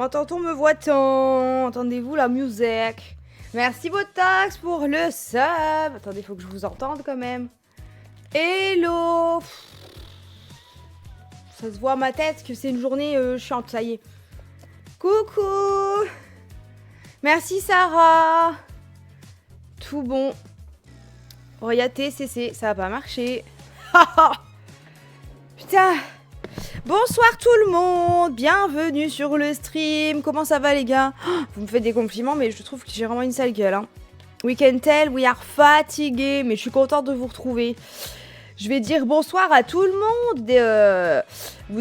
M'entend-on, me voit-on? Entendez-vous la musique? Merci Botox pour le sub. Attendez, faut que je vous entende quand même. Hello. Ça se voit à ma tête que c'est une journée chiante, ça y est. Coucou. Merci Sarah. Tout bon. Regarde TCC, ça va pas marcher. Putain. Bonsoir tout le monde. Bienvenue sur le stream. Comment ça va les gars? Vous me faites des compliments mais je trouve que j'ai vraiment une sale gueule. Hein. We can tell we are fatigués. Mais je suis contente de vous retrouver. Je vais dire bonsoir à tout le monde.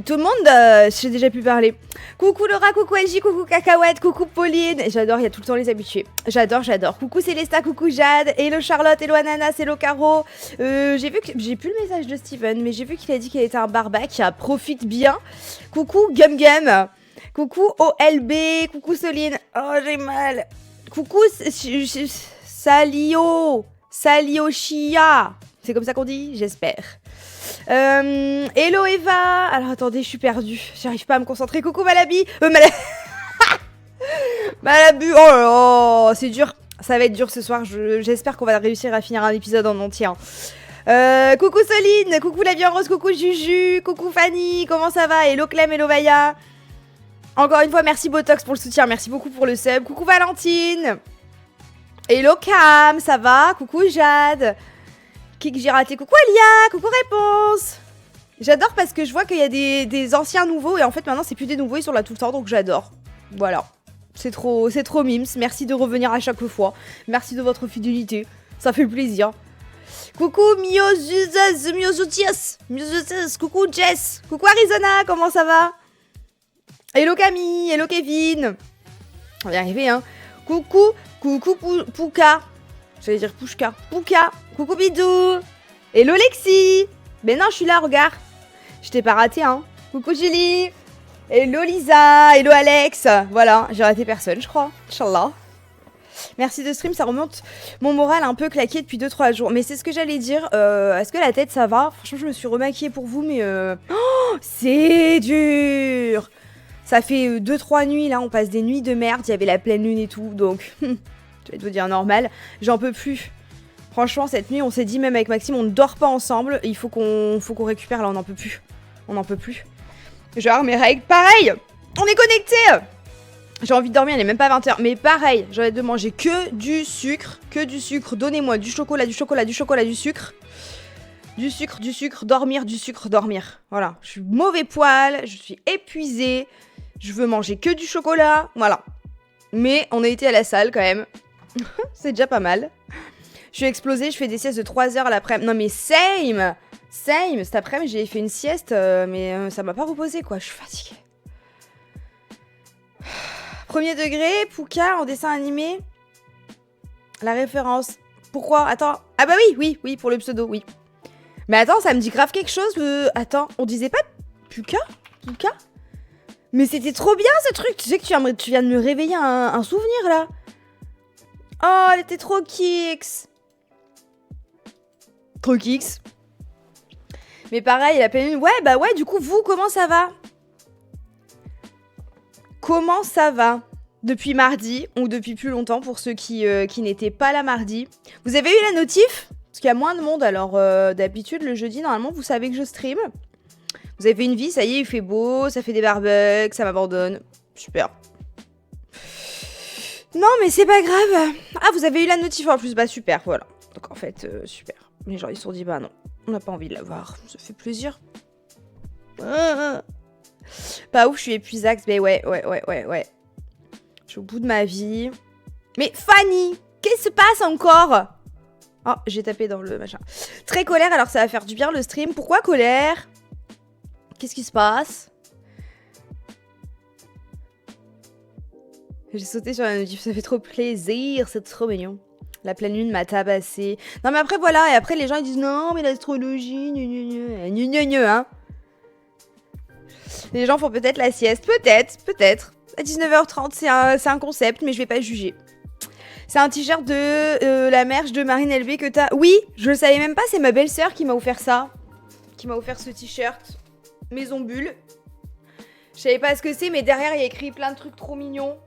Tout le monde, j'ai déjà pu parler. Coucou Laura, coucou LJ, coucou Cacahuète, coucou Pauline. J'adore, il y a tout le temps les habitués. J'adore. Coucou Célesta, coucou Jade. Hello Charlotte, hello Ananas, hello Caro. J'ai vu que j'ai plus le message de Steven, mais j'ai vu qu'il a dit qu'il était un barbac. Profite bien. Coucou Gum Gum. Coucou OLB. Coucou Soline. Oh, j'ai mal. Coucou Salio Chia. C'est comme ça qu'on dit? J'espère. Hello Eva. Alors attendez, je suis perdue. J'arrive pas à me concentrer. Coucou Malabi. Malabu. Oh là là, c'est dur. Ça va être dur ce soir. J'espère qu'on va réussir à finir un épisode en entier. Coucou Soline. Coucou la vie en rose. Coucou Juju. Coucou Fanny. Comment ça va? Hello Clem. Hello Vaya. Encore une fois, merci Botox pour le soutien. Merci beaucoup pour le sub. Coucou Valentine. Hello Cam. Ça va? Coucou Jade. Qui que j'ai raté? Coucou Alia, coucou Réponse. J'adore parce que je vois qu'il y a des anciens nouveaux et en fait maintenant c'est plus des nouveaux, ils sont là tout le temps donc j'adore. Voilà, c'est trop mimes, merci de revenir à chaque fois. Merci de votre fidélité, ça fait plaisir. Coucou Miozoutias, coucou Jess, coucou Arizona, comment ça va? Hello Camille, hello Kevin. On va y arriver hein. Coucou Pouka. J'allais dire Pouchka. Pouka. Coucou Bidou. Hello Lexi. Mais non, je suis là, regarde. Je t'ai pas raté, hein. Coucou Julie. Hello Lisa. Hello Alex. Voilà, j'ai raté personne, je crois. Inch'Allah. Merci de stream, ça remonte mon moral un peu claqué depuis 2-3 jours. Mais c'est ce que j'allais dire. Est-ce que la tête, ça va? Franchement, je me suis remaquillée pour vous, mais... Oh, c'est dur. Ça fait 2-3 nuits, là. On passe des nuits de merde. Il y avait la pleine lune et tout, donc... Je vais te dire normal, j'en peux plus. Franchement, cette nuit, on s'est dit, même avec Maxime, on ne dort pas ensemble. Il faut qu'on récupère, là, on n'en peut plus. On n'en peut plus. Genre, mes règles, pareil. On est connectés. J'ai envie de dormir, il n'est même pas 20h. Mais pareil, j'ai envie de manger que du sucre. Que du sucre. Donnez-moi du chocolat, du chocolat, du chocolat, du sucre. Du sucre, dormir, du sucre, dormir. Voilà, je suis mauvais poil, je suis épuisée. Je veux manger que du chocolat. Voilà. Mais on a été à la salle, quand même. C'est déjà pas mal. Je suis explosée, je fais des siestes de 3 heures l'après-midi. Non mais same. Cet après-midi j'ai fait une sieste, mais ça m'a pas reposé quoi, je suis fatiguée. Premier degré, Pouka en dessin animé. La référence. Pourquoi? Attends. Ah bah oui, pour le pseudo, oui. Mais attends, ça me dit grave quelque chose, Attends, on disait pas Pouka? Mais c'était trop bien ce truc. Tu sais que tu viens de me réveiller un souvenir là. Oh, elle était trop kicks. Trop kicks. Mais pareil, elle a pleine lune. Ouais, du coup, vous, comment ça va? Comment ça va? Depuis mardi, ou depuis plus longtemps, pour ceux qui n'étaient pas là mardi. Vous avez eu la notif? Parce qu'il y a moins de monde, alors d'habitude, le jeudi, normalement, vous savez que je stream. Vous avez fait une vie, ça y est, il fait beau, ça fait des barbecues, ça m'abandonne. Super. Non, mais c'est pas grave. Ah, vous avez eu la notif en plus, bah super, voilà. Donc en fait, super. Les gens, ils se sont dit, bah non, on n'a pas envie de la voir. Ça fait plaisir. Pas ouf, je suis épuisax, mais ouais. Je suis au bout de ma vie. Mais Fanny, qu'est-ce qui se passe encore? Oh, j'ai tapé dans le machin. Très colère, alors ça va faire du bien le stream. Pourquoi colère? Qu'est-ce qui se passe? J'ai sauté sur la notif, ça fait trop plaisir, c'est trop mignon. La pleine lune m'a tabassé. Non mais après voilà, et après les gens ils disent non mais l'astrologie, hein. Les gens font peut-être la sieste, peut-être. À 19h30, c'est un concept, mais je vais pas juger. C'est un t-shirt de la merch de Marine LB que t'as... Oui, je le savais même pas, c'est ma belle-sœur qui m'a offert ça. Qui m'a offert ce t-shirt. Maison Bulle. Je savais pas ce que c'est, mais derrière, il y a écrit plein de trucs trop mignons.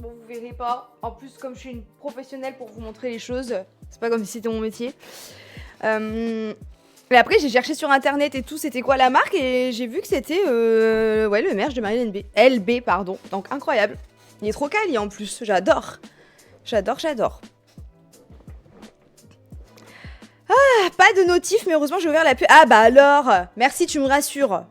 Bon, vous verrez pas. En plus, comme je suis une professionnelle pour vous montrer les choses, c'est pas comme si c'était mon métier. Mais après, j'ai cherché sur internet et tout, c'était quoi la marque, et j'ai vu que c'était ouais, le merch de Marie LB, pardon. Donc incroyable. Il est trop quali en plus, j'adore. J'adore. Ah, pas de notif, mais heureusement j'ai ouvert la pub. Ah bah alors, merci, tu me rassures.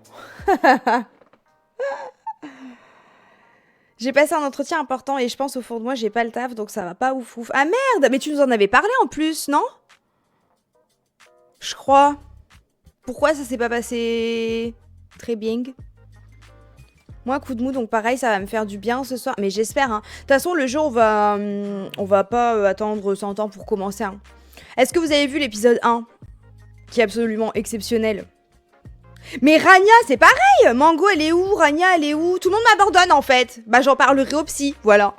J'ai passé un entretien important et je pense au fond de moi, j'ai pas le taf, donc ça va pas ouf. Ah merde, mais tu nous en avais parlé en plus, non? Je crois. Pourquoi ça s'est pas passé très bien? Moi, coup de mou, donc pareil, ça va me faire du bien ce soir. Mais j'espère, hein. De toute façon, le jeu, on va pas attendre 100 ans pour commencer, hein. Est-ce que vous avez vu l'épisode 1? Qui est absolument exceptionnel. Mais Rania, c'est pareil. Mango, elle est où? Rania, elle est où? Tout le monde m'abandonne, en fait. Bah, j'en parlerai au psy, voilà.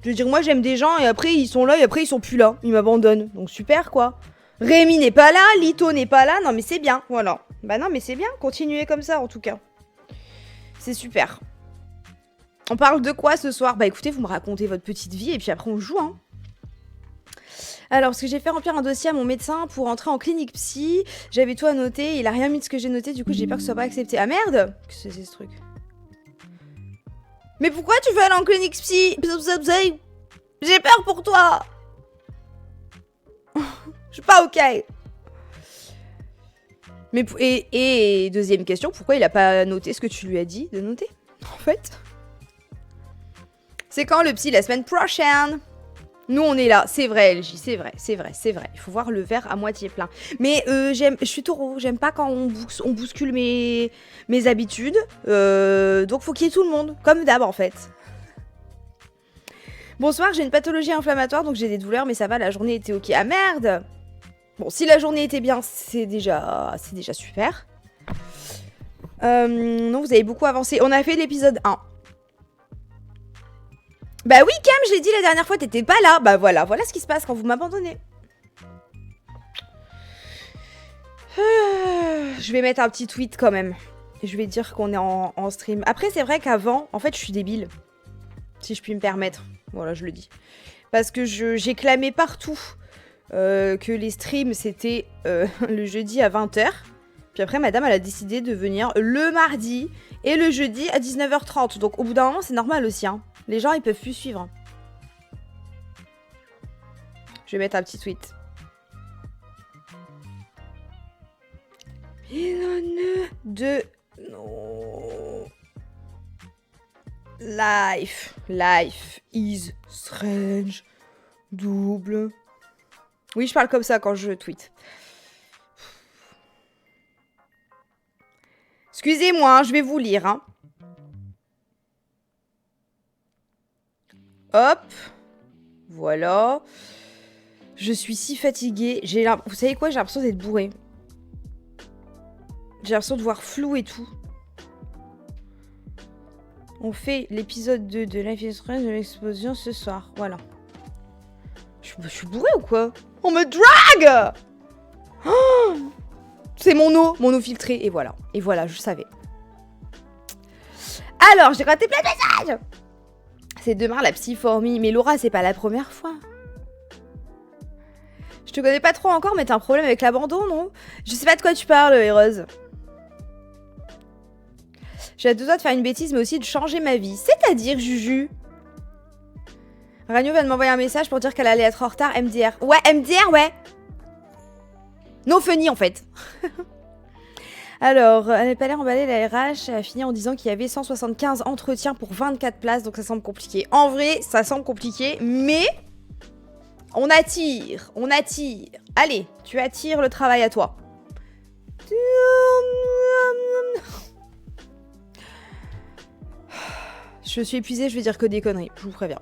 Je veux dire, moi, j'aime des gens, et après, ils sont là, et après, ils sont plus là. Ils m'abandonnent. Donc, super, quoi. Rémi n'est pas là, Lito n'est pas là. Non, mais c'est bien, voilà. Bah non, mais c'est bien. Continuez comme ça, en tout cas. C'est super. On parle de quoi ce soir? Bah écoutez, vous me racontez votre petite vie, et puis après, on joue, hein. Alors, parce que j'ai fait remplir un dossier à mon médecin pour entrer en clinique psy. J'avais tout à noter, il a rien mis de ce que j'ai noté, du coup j'ai peur que ce soit pas accepté. Ah merde! Qu'est-ce que c'est ce truc? Mais pourquoi tu veux aller en clinique psy? J'ai peur pour toi! Je suis pas ok. Mais et deuxième question, pourquoi il a pas noté ce que tu lui as dit de noter? En fait. C'est quand le psy? La semaine prochaine. Nous, on est là. C'est vrai, LJ. C'est vrai. Il faut voir le verre à moitié plein. Mais je suis taureau. J'aime pas quand on bouscule mes habitudes. Donc, faut qu'il y ait tout le monde. Comme d'hab, en fait. Bonsoir, j'ai une pathologie inflammatoire, donc j'ai des douleurs, mais ça va, la journée était ok. Ah merde! Bon, si la journée était bien, c'est déjà super. Non, vous avez beaucoup avancé. On a fait l'épisode 1. Bah oui, Cam, je l'ai dit la dernière fois, t'étais pas là. Bah voilà ce qui se passe quand vous m'abandonnez. Je vais mettre un petit tweet quand même. Et je vais dire qu'on est en stream. Après, c'est vrai qu'avant, en fait, je suis débile. Si je puis me permettre. Voilà, je le dis. Parce que j'ai clamé partout que les streams, c'était le jeudi à 20h. Puis après, madame, elle a décidé de venir le mardi et le jeudi à 19h30. Donc, au bout d'un moment, c'est normal aussi, hein. Les gens, ils peuvent plus suivre. Je vais mettre un petit tweet. De... No. Life is strange. Double. Oui, je parle comme ça quand je tweet. Excusez-moi, hein, je vais vous lire, hein. Hop. Voilà. Je suis si fatiguée. Vous savez quoi? J'ai l'impression d'être bourrée. J'ai l'impression de voir flou et tout. On fait l'épisode 2 de Life is Strange de l'explosion ce soir. Voilà. Je suis bourrée ou quoi? On me drague! Oh, c'est mon eau filtrée. Et voilà, je savais. Alors, j'ai raté plein de messages! C'est demain la psy-formie. Mais Laura, c'est pas la première fois. Je te connais pas trop encore, mais t'as un problème avec l'abandon, non? Je sais pas de quoi tu parles, Héreuse. J'ai deux doigts de faire une bêtise, mais aussi de changer ma vie. C'est-à-dire, Juju? Ragno vient de m'envoyer un message pour dire qu'elle allait être en retard. MDR. Ouais, MDR, ouais. No funny, en fait. Alors, elle n'a pas l'air emballée, la RH. Elle a fini en disant qu'il y avait 175 entretiens pour 24 places, donc ça semble compliqué. En vrai, ça semble compliqué, mais... On attire. Allez, tu attires le travail à toi. Je suis épuisée, je vais dire que des conneries, je vous préviens.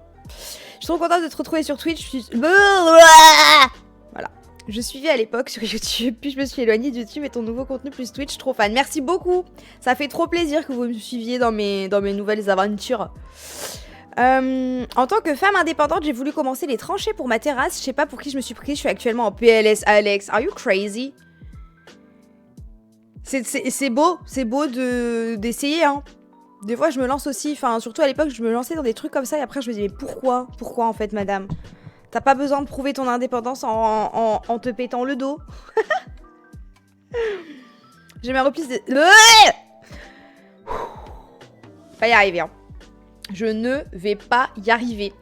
Je suis trop contente de te retrouver sur Twitch. Voilà. Je suivais à l'époque sur YouTube, puis je me suis éloignée de YouTube et ton nouveau contenu plus Twitch, trop fan. Merci beaucoup. Ça fait trop plaisir que vous me suiviez dans mes nouvelles aventures. En tant que femme indépendante, j'ai voulu commencer les tranchées pour ma terrasse. Je sais pas pour qui je me suis prise, je suis actuellement en PLS. Alex, are you crazy? C'est beau d'essayer, hein. Des fois, je me lance aussi, enfin, surtout à l'époque, je me lançais dans des trucs comme ça, et après, je me disais, mais pourquoi? Pourquoi, en fait, madame? T'as pas besoin de prouver ton indépendance en te pétant le dos. J'ai mes replis de... Pas y arriver, hein. Je ne vais pas y arriver.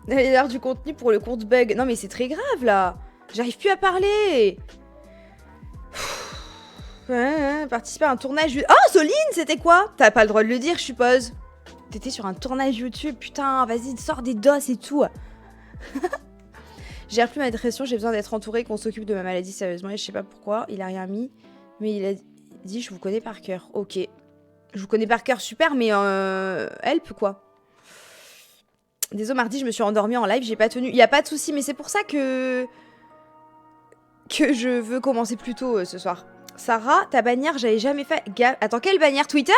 L'heure du contenu pour le compte bug. Non, mais c'est très grave, là. J'arrive plus à parler. Participer à un tournage... Oh, Soline, c'était quoi? T'as pas le droit de le dire, je suppose. T'étais sur un tournage YouTube, putain, vas-y, sors des doses et tout. J'ai plus ma dépression, j'ai besoin d'être entourée, qu'on s'occupe de ma maladie sérieusement. Et je sais pas pourquoi, il a rien mis. Mais il a dit, je vous connais par cœur. Ok. Je vous connais par cœur, super, mais help, quoi. Désolé, mardi, je me suis endormie en live, j'ai pas tenu. Y a pas de souci, mais c'est pour ça que je veux commencer plus tôt ce soir. Sarah, ta bannière, j'avais jamais fait... Attends, quelle bannière Twitter?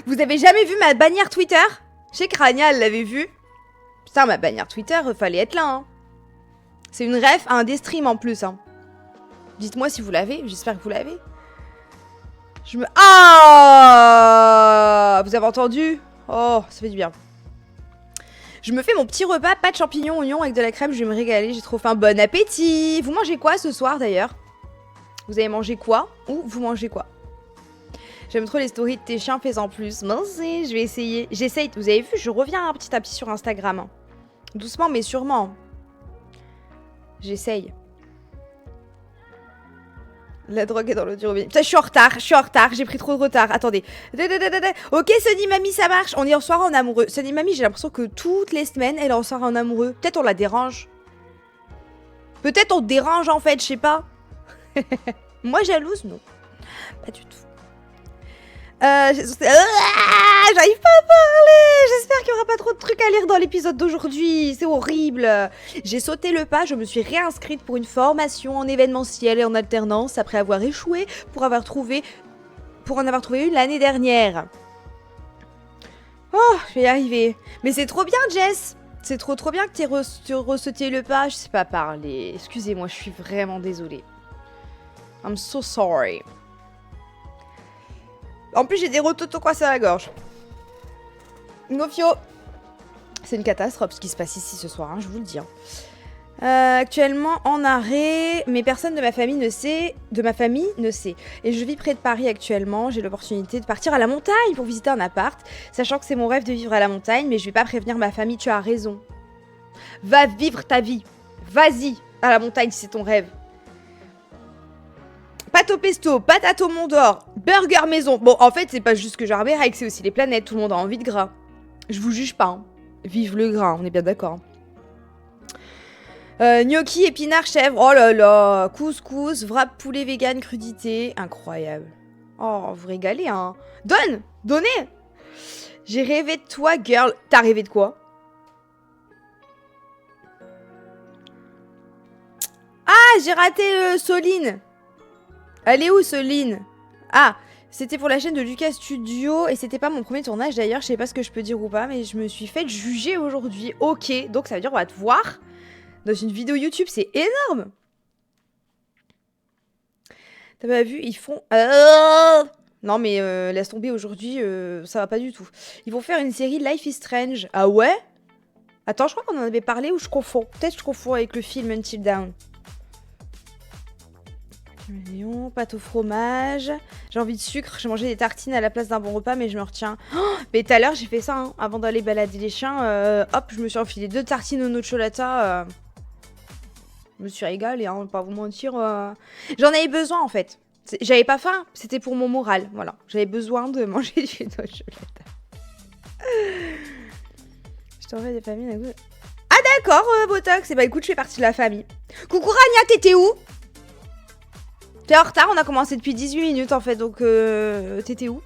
Vous avez jamais vu ma bannière Twitter? Je sais que Rania, elle l'avait vue. Putain, ma bannière Twitter, fallait être là, hein. C'est une ref à un des streams en plus, hein. Dites-moi si vous l'avez, j'espère que vous l'avez. Ah, vous avez entendu? Oh, ça fait du bien. Je me fais mon petit repas, pâtes, champignons, oignons avec de la crème, je vais me régaler, j'ai trop faim. Bon appétit! Vous mangez quoi ce soir d'ailleurs? Vous avez mangé quoi? Ou vous mangez quoi? J'aime trop les stories de tes chiens, fais-en plus. Merci, je vais essayer. J'essaye, vous avez vu, je reviens petit à petit sur Instagram. Hein. Doucement mais sûrement. J'essaye. La drogue est dans l'eau du robinet. Putain, je suis en retard, j'ai pris trop de retard. Attendez. Ok, Sunny Mamie, ça marche. On est en soirée en amoureux. Sunny Mamie, j'ai l'impression que toutes les semaines, elle est en soirée en amoureux. Peut-être on la dérange. Peut-être on te dérange en fait, je sais pas. Moi, jalouse, non. Pas du tout. J'arrive pas à parler. J'espère qu'il y aura pas trop de trucs à lire dans l'épisode d'aujourd'hui. C'est horrible. J'ai sauté le pas. Je me suis réinscrite pour une formation en événementiel et en alternance après avoir échoué pour en avoir trouvé une l'année dernière. Oh, je vais y arriver. Mais c'est trop bien, Jess. C'est trop bien que tu ressauté le pas. Je sais pas parler. Excusez-moi, je suis vraiment désolée. I'm so sorry. En plus, j'ai des rototos coincés à la gorge. Nofio. C'est une catastrophe ce qui se passe ici ce soir, hein, je vous le dis. Hein. Actuellement en arrêt, mais personne de ma famille ne sait. Et je vis près de Paris actuellement. J'ai l'opportunité de partir à la montagne pour visiter un appart, sachant que c'est mon rêve de vivre à la montagne, mais je vais pas prévenir ma famille. Tu as raison. Va vivre ta vie. Vas-y à la montagne si c'est ton rêve. Pâte au pesto, patate au Mont d'Or, burger maison. Bon, en fait, c'est pas juste que j'arbère, c'est aussi les planètes. Tout le monde a envie de gras. Je vous juge pas. Hein. Vive le gras, on est bien d'accord. Gnocchi, épinards, chèvre. Oh là là. Couscous, wrap, poulet vegan, crudité. Incroyable. Oh, vous régalez, hein. Donnez. J'ai rêvé de toi, girl. T'as rêvé de quoi? Ah, j'ai raté Soline. Elle est où, Soline? Ah, c'était pour la chaîne de Lucas Studio et c'était pas mon premier tournage d'ailleurs. Je sais pas ce que je peux dire ou pas, mais je me suis fait juger aujourd'hui. Ok, donc ça veut dire on va te voir dans une vidéo YouTube. C'est énorme. T'as pas vu? Ils font... Non mais laisse tomber aujourd'hui, ça va pas du tout. Ils vont faire une série Life is Strange. Ah ouais? Attends, je crois qu'on en avait parlé ou je confonds. Peut-être je confonds avec le film Until Dawn. Pâte au fromage. J'ai envie de sucre. J'ai mangé des tartines à la place d'un bon repas, mais je me retiens. Oh, mais tout à l'heure, j'ai fait ça hein, avant d'aller balader les chiens. Hop, je me suis enfilé 2 tartines au nocciolata. Je me suis régalée, hein, pas vous mentir. J'en avais besoin en fait. J'avais pas faim, c'était pour mon moral. Voilà, j'avais besoin de manger du nocciolata. Je t'envoie des familles d'un coup. Ah d'accord, Botox. Et bah écoute, je fais partie de la famille. Coucou Rania, t'étais où? T'es en retard, on a commencé depuis 18 minutes en fait, donc t'étais où?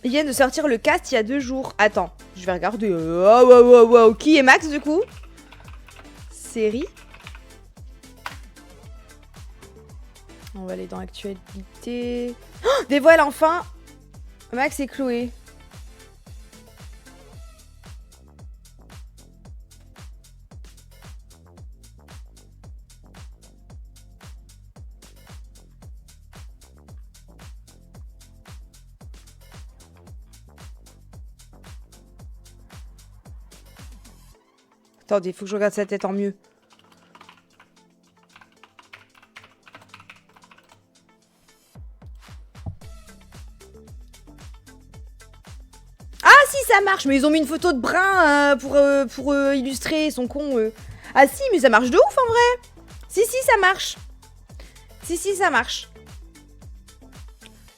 Ils viennent de sortir le cast il y a 2 jours. Attends, je vais regarder. Wow. Qui est Max du coup? Série. On va aller dans actualité. Oh, dévoile enfin Max et Chloé. Attendez, faut que je regarde sa tête en mieux. Ah si, ça marche. Mais ils ont mis une photo de brun pour illustrer son con. Ah si, mais ça marche de ouf en vrai. Si, ça marche. Si, ça marche.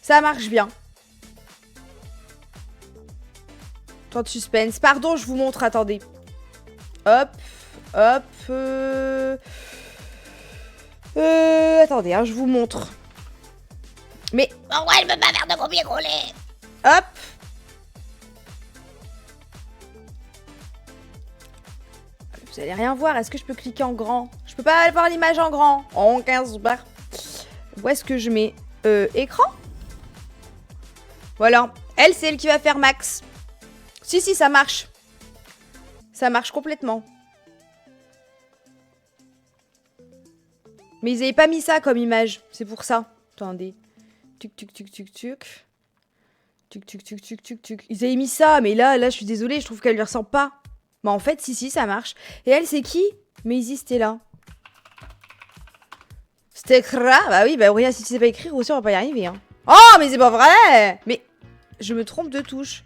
Ça marche bien. Temps de suspense. Pardon, je vous montre, attendez. Hop. Attendez, hein, je vous montre. Mais... Pourquoi elle peut pas faire de copier-coller? Hop. Vous allez rien voir. Est-ce que je peux cliquer en grand? Je peux pas voir l'image en grand. En 15 barres. Où est-ce que je mets écran? Voilà. Elle, c'est elle qui va faire max. Si, ça marche. Ça marche complètement. Mais ils avaient pas mis ça comme image. C'est pour ça. Attendez. Tuc. Ils avaient mis ça, mais là, je suis désolée, je trouve qu'elle lui ressemble pas. Bah en fait, si, ça marche. Et elle, c'est qui? Maisie, c'était là. Stekra? Bah oui, bah rien, si tu sais pas écrire aussi, on va pas y arriver. Hein. Oh, mais c'est pas vrai! Mais je me trompe de touche.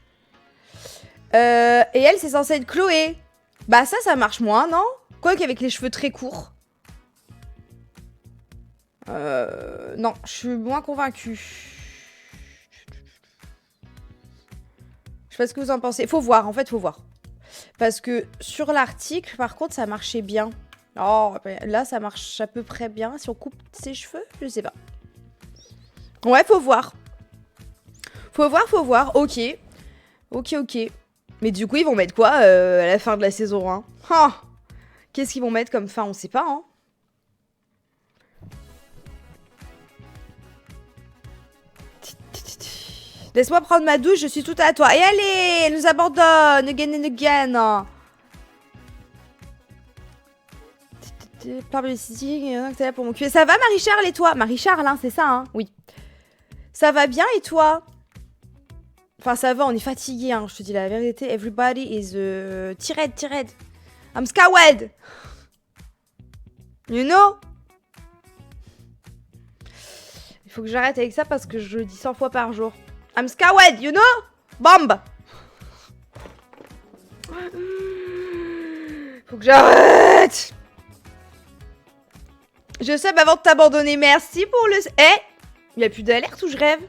Et elle, c'est censé être Chloé. Bah ça marche moins, non? Quoi qu'avec les cheveux très courts. Non, je suis moins convaincue. Je sais pas ce que vous en pensez. Faut voir, en fait, faut voir. Parce que sur l'article, par contre, ça marchait bien. Oh, là, ça marche à peu près bien. Si on coupe ses cheveux, je sais pas. Ouais, faut voir. Faut voir. Ok. Mais du coup, ils vont mettre quoi à la fin de la saison 1? Oh, qu'est-ce qu'ils vont mettre comme fin? On sait pas, hein. Laisse-moi prendre ma douche, je suis toute à toi. Et allez, elle nous abandonne, again. Publicity, t'es là pour mon cul. Ça va, Marie-Charles, et toi? Marie-Charles, hein, c'est ça, hein? Oui. Ça va bien, et toi? Enfin, ça va, on est fatigué, hein, je te dis la vérité. Everybody is tired. I'm scoured. You know? Il faut que j'arrête avec ça parce que je le dis 100 fois par jour. I'm scoured, you know? Bomb. Faut que j'arrête. Je sais, avant de t'abandonner, merci pour le... Eh, il n'y a plus d'alerte ou je rêve?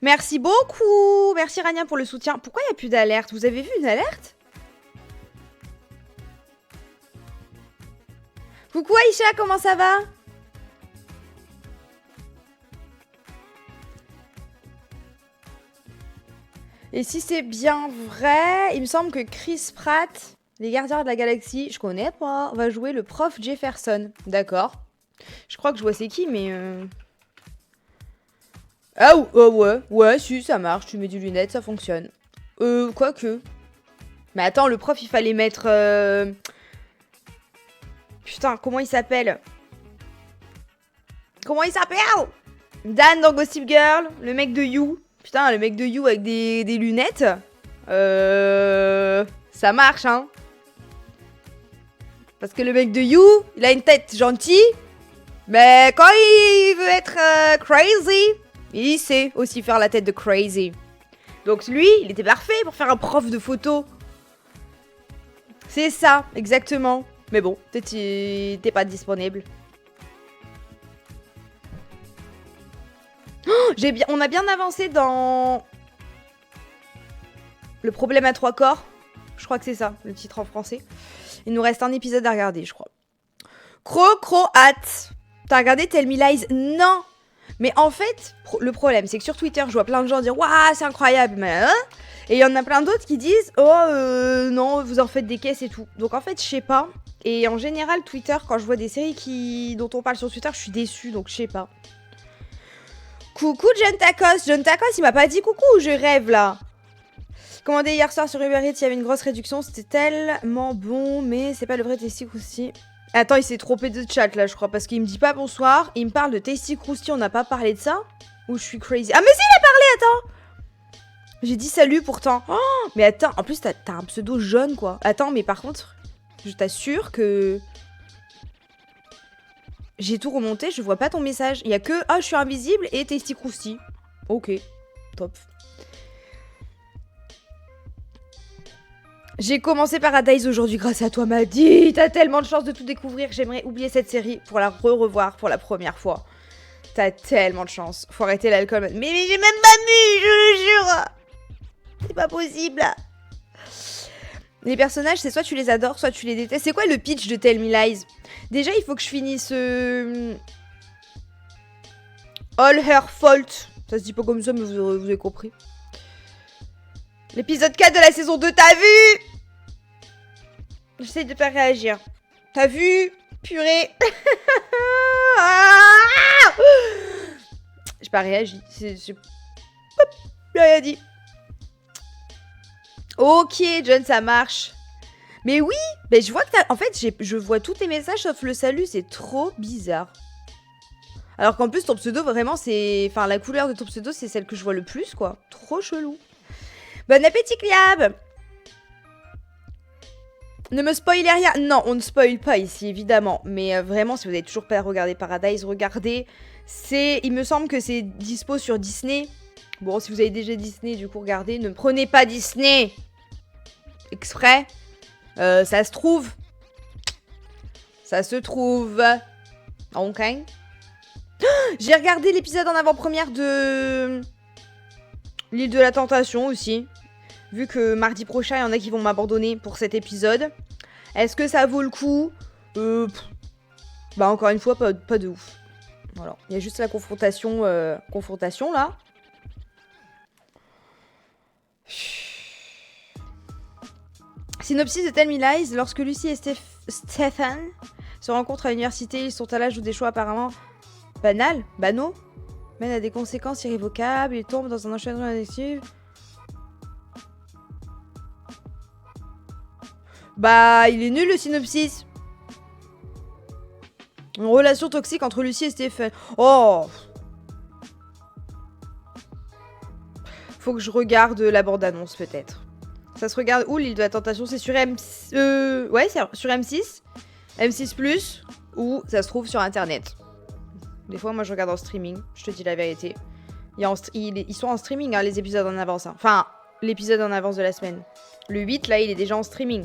Merci beaucoup. Merci Rania pour le soutien. Pourquoi il n'y a plus d'alerte? Vous avez vu une alerte? Coucou Aïcha, comment ça va? Et si c'est bien vrai, il me semble que Chris Pratt, les Gardiens de la Galaxie, je connais pas, va jouer le prof Jefferson. D'accord. Je crois que je vois c'est qui, mais... Ah ouais, si, ça marche, tu mets des lunettes, ça fonctionne. Quoique. Mais attends, le prof, il fallait mettre... Putain, comment il s'appelle? Dan dans Gossip Girl, le mec de You. Putain, le mec de You avec des lunettes. Ça marche, hein. Parce que le mec de You, il a une tête gentille. Mais quand il veut être crazy, il sait aussi faire la tête de crazy. Donc lui, il était parfait pour faire un prof de photo. C'est ça, exactement. Mais bon, peut-être qu'il n'était pas disponible. Oh, on a bien avancé dans... Le problème à 3 corps. Je crois que c'est ça, le titre en français. Il nous reste un épisode à regarder, je crois. Croate. T'as regardé Tell Me Lies? Non. Mais en fait, le problème, c'est que sur Twitter, je vois plein de gens dire « Waouh, c'est incroyable !» Et il y en a plein d'autres qui disent « Oh, non, vous en faites des caisses et tout. » Donc en fait, je sais pas. Et en général, Twitter, quand je vois des séries dont on parle sur Twitter, je suis déçue, donc je sais pas. Coucou John Tacos. John Tacos, il m'a pas dit coucou, je rêve là. Commandé hier soir sur Uber Eats, il y avait une grosse réduction, c'était tellement bon, mais c'est pas le vrai Tasty Krusty. Attends, il s'est trompé de chat là, je crois, parce qu'il me dit pas bonsoir, il me parle de Tasty Krusty, on n'a pas parlé de ça? Ou je suis crazy? Ah mais si, il a parlé, attends. J'ai dit salut pourtant. Oh, mais attends, en plus t'as un pseudo jaune quoi. Attends, mais par contre, Je t'assure que... J'ai tout remonté, je vois pas ton message. Il y a que « Ah, je suis invisible » et « Tasty Krusty ». Ok, top. J'ai commencé Paradise aujourd'hui grâce à toi, Maddy. T'as tellement de chance de tout découvrir. J'aimerais oublier cette série pour la revoir pour la première fois. T'as tellement de chance. Faut arrêter l'alcool. Mais j'ai même pas bu, je le jure. C'est pas possible. Les personnages, c'est soit tu les adores, soit tu les détestes. C'est quoi le pitch de Tell Me Lies? Déjà, il faut que je finisse... All Her Fault. Ça se dit pas comme ça, mais vous avez compris. L'épisode 4 de la saison 2, t'as vu? J'essaie de pas réagir. T'as vu? Purée. J'ai pas réagi. J'ai rien dit. Ok, John, ça marche. Mais oui, mais je vois que t'as... En fait, je vois tous tes messages sauf le salut, c'est trop bizarre. Alors qu'en plus, ton pseudo, vraiment, c'est... Enfin, la couleur de ton pseudo, c'est celle que je vois le plus, quoi. Trop chelou. Bon appétit, Cliab. Ne me spoilez rien. Non, on ne spoil pas ici, évidemment. Mais vraiment, si vous n'avez toujours pas regardé Paradise, regardez. Il me semble que c'est dispo sur Disney. Bon, si vous avez déjà Disney, du coup, regardez. Ne prenez pas Disney exprès. Ça se trouve. Ça se trouve. Ok. J'ai regardé l'épisode en avant-première de l'île de la Tentation aussi. Vu que mardi prochain, il y en a qui vont m'abandonner pour cet épisode. Est-ce que ça vaut le coup? Bah encore une fois, pas de ouf. Voilà. Il y a juste la confrontation, là. Synopsis de Tell Me Lies. Lorsque Lucy et Stephen se rencontrent à l'université, ils sont à l'âge où des choix apparemment banaux, mènent à des conséquences irrévocables. Ils tombent dans un enchaînement addictif. Bah, il est nul le synopsis. Une relation toxique entre Lucy et Stephen. Oh! Faut que je regarde la bande-annonce, peut-être. Ça se regarde où, l'île de la Tentation? C'est sur ouais, c'est sur M6. M6+, ou ça se trouve sur Internet. Des fois, moi, je regarde en streaming. Je te dis la vérité. Ils sont en streaming, hein, les épisodes en avance. Hein. Enfin, l'épisode en avance de la semaine. Le 8, là, il est déjà en streaming.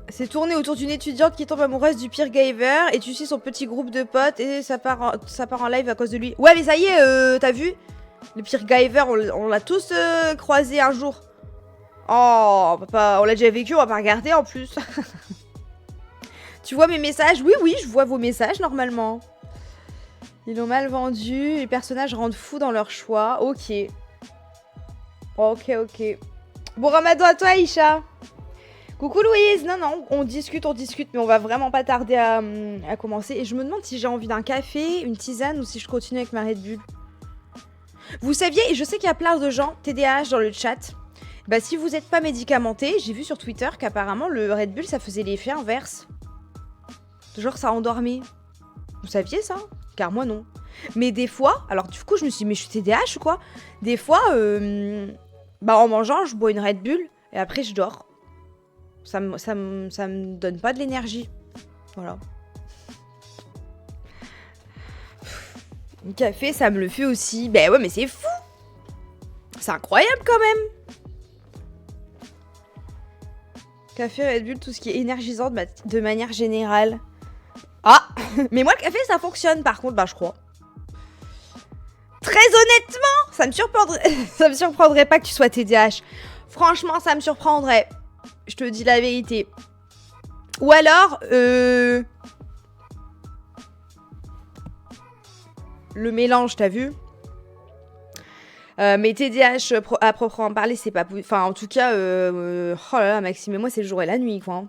C'est tourné autour d'une étudiante qui tombe amoureuse du pire Giver et tu suis son petit groupe de potes et ça part en live à cause de lui. Ouais, mais ça y est, t'as vu? Le pire Giver, on l'a tous croisé un jour. Oh, on l'a déjà vécu, on va pas regarder en plus. Tu vois mes messages? Oui, je vois vos messages normalement. Ils l'ont mal vendu, les personnages rendent fous dans leur choix. Ok. Ok. Bon ramadan à toi, Aïcha. Coucou Louise. Non, on discute, mais on va vraiment pas tarder à commencer. Et je me demande si j'ai envie d'un café, une tisane ou si je continue avec ma Red Bull. Vous saviez, et je sais qu'il y a plein de gens TDAH dans le chat. Bah si vous n'êtes pas médicamenté, j'ai vu sur Twitter qu'apparemment le Red Bull ça faisait l'effet inverse. Genre ça endormait. Vous saviez ça? Car moi non. Mais des fois, alors du coup je me suis dit mais je suis TDAH ou quoi? Des fois, bah en mangeant je bois une Red Bull et après je dors. Ça me donne pas de l'énergie. Voilà. Le café ça me le fait aussi. Bah ouais mais c'est fou. C'est incroyable quand même. Café, Red Bull, tout ce qui est énergisant de manière générale. Ah, mais moi le café ça fonctionne par contre, bah je crois. Très honnêtement, ça me surprendrait pas que tu sois TDAH. Franchement, ça me surprendrait. Je te dis la vérité. Ou alors, le mélange, t'as vu? Mais TDAH à proprement parler, c'est pas... Enfin, en tout cas, oh là là, Maxime et moi, c'est le jour et la nuit, quoi.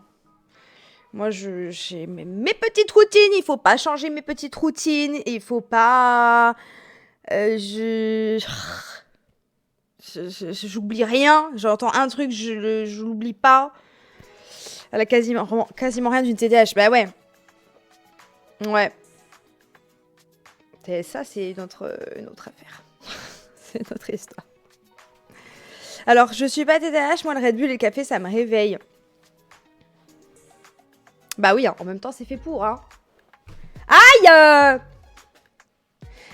Moi, j'ai mes petites routines. Il faut pas changer mes petites routines. Il faut pas... J'oublie rien. J'entends un truc, je l'oublie pas. Elle a quasiment rien d'une TDAH. Bah ouais. Ouais. Ça, c'est une autre affaire. C'est notre histoire. Alors, je suis pas TDAH, moi le Red Bull et le café, ça me réveille. Bah oui, hein, en même temps, c'est fait pour, hein. Aïe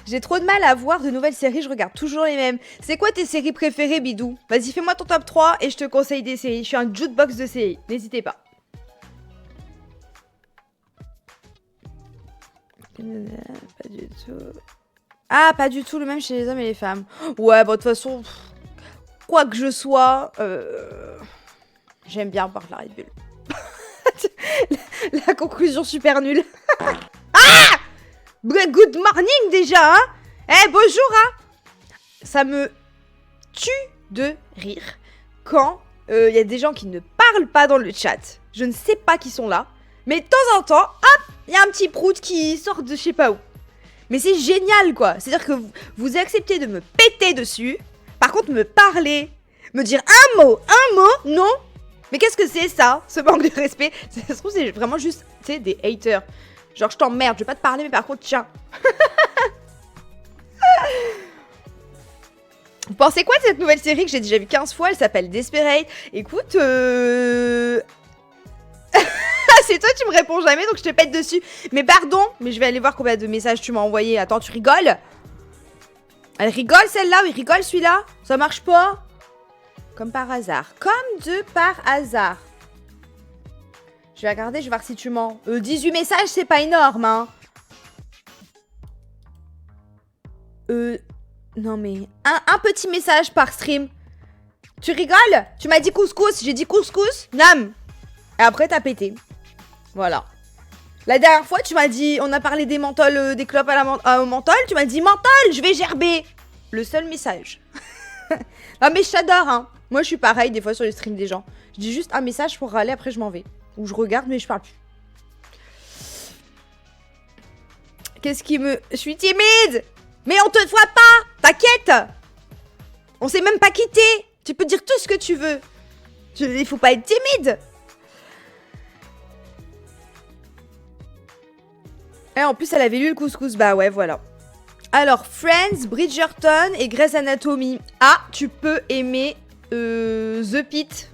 J'ai trop de mal à voir de nouvelles séries, je regarde toujours les mêmes. C'est quoi tes séries préférées, Bidou? Vas-y, fais-moi ton top 3 et je te conseille des séries. Je suis un jukebox de séries, n'hésitez pas. Pas du tout. Ah, pas du tout le même chez les hommes et les femmes. Ouais, bon, de toute façon, quoi que je sois, j'aime bien boire de la Red Bull. La conclusion super nulle. Ah! Good morning déjà, hein? Eh, bonjour, hein? Ça me tue de rire quand il y a des gens qui ne parlent pas dans le chat. Je ne sais pas qui sont là, mais de temps en temps, hop, il y a un petit prout qui sort de je sais pas où. Mais c'est génial, quoi. C'est-à-dire que vous acceptez de me péter dessus. Par contre, me parler, me dire un mot, non. Mais qu'est-ce que c'est ça, ce manque de respect? Ça se trouve, c'est vraiment juste, tu sais, des haters. Genre, je t'emmerde, je vais pas te parler, mais par contre, tiens. Vous pensez quoi de cette nouvelle série que j'ai déjà vue 15 fois? Elle s'appelle Desperate. Écoute, c'est toi, tu me réponds jamais, donc je te pète dessus. Mais pardon, mais je vais aller voir combien de messages tu m'as envoyé. Attends, tu rigoles? Elle rigole celle-là, il rigole celui-là? Ça marche pas? Comme par hasard. Comme de par hasard. Je vais regarder, je vais voir si tu mens. 18 messages, c'est pas énorme, hein. Non mais... Un petit message par stream. Tu rigoles? Tu m'as dit couscous, j'ai dit couscous. Nam. Et après, t'as pété. Voilà. La dernière fois, tu m'as dit... On a parlé des menthols, des clopes au menthol. Tu m'as dit menthol, je vais gerber. Le seul message. Non mais je t'adore, hein. Moi, je suis pareil des fois sur les streams des gens. Je dis juste un message pour râler, après je m'en vais. Ou je regarde, mais je parle plus. Qu'est-ce qui me... Je suis timide. Mais on te voit pas. T'inquiète. On s'est même pas quitté. Tu peux dire tout ce que tu veux. Il faut pas être timide. Et en plus, elle avait lu le couscous. Bah ouais, voilà. Alors, Friends, Bridgerton et Grey's Anatomy. Ah, tu peux aimer The Pitt.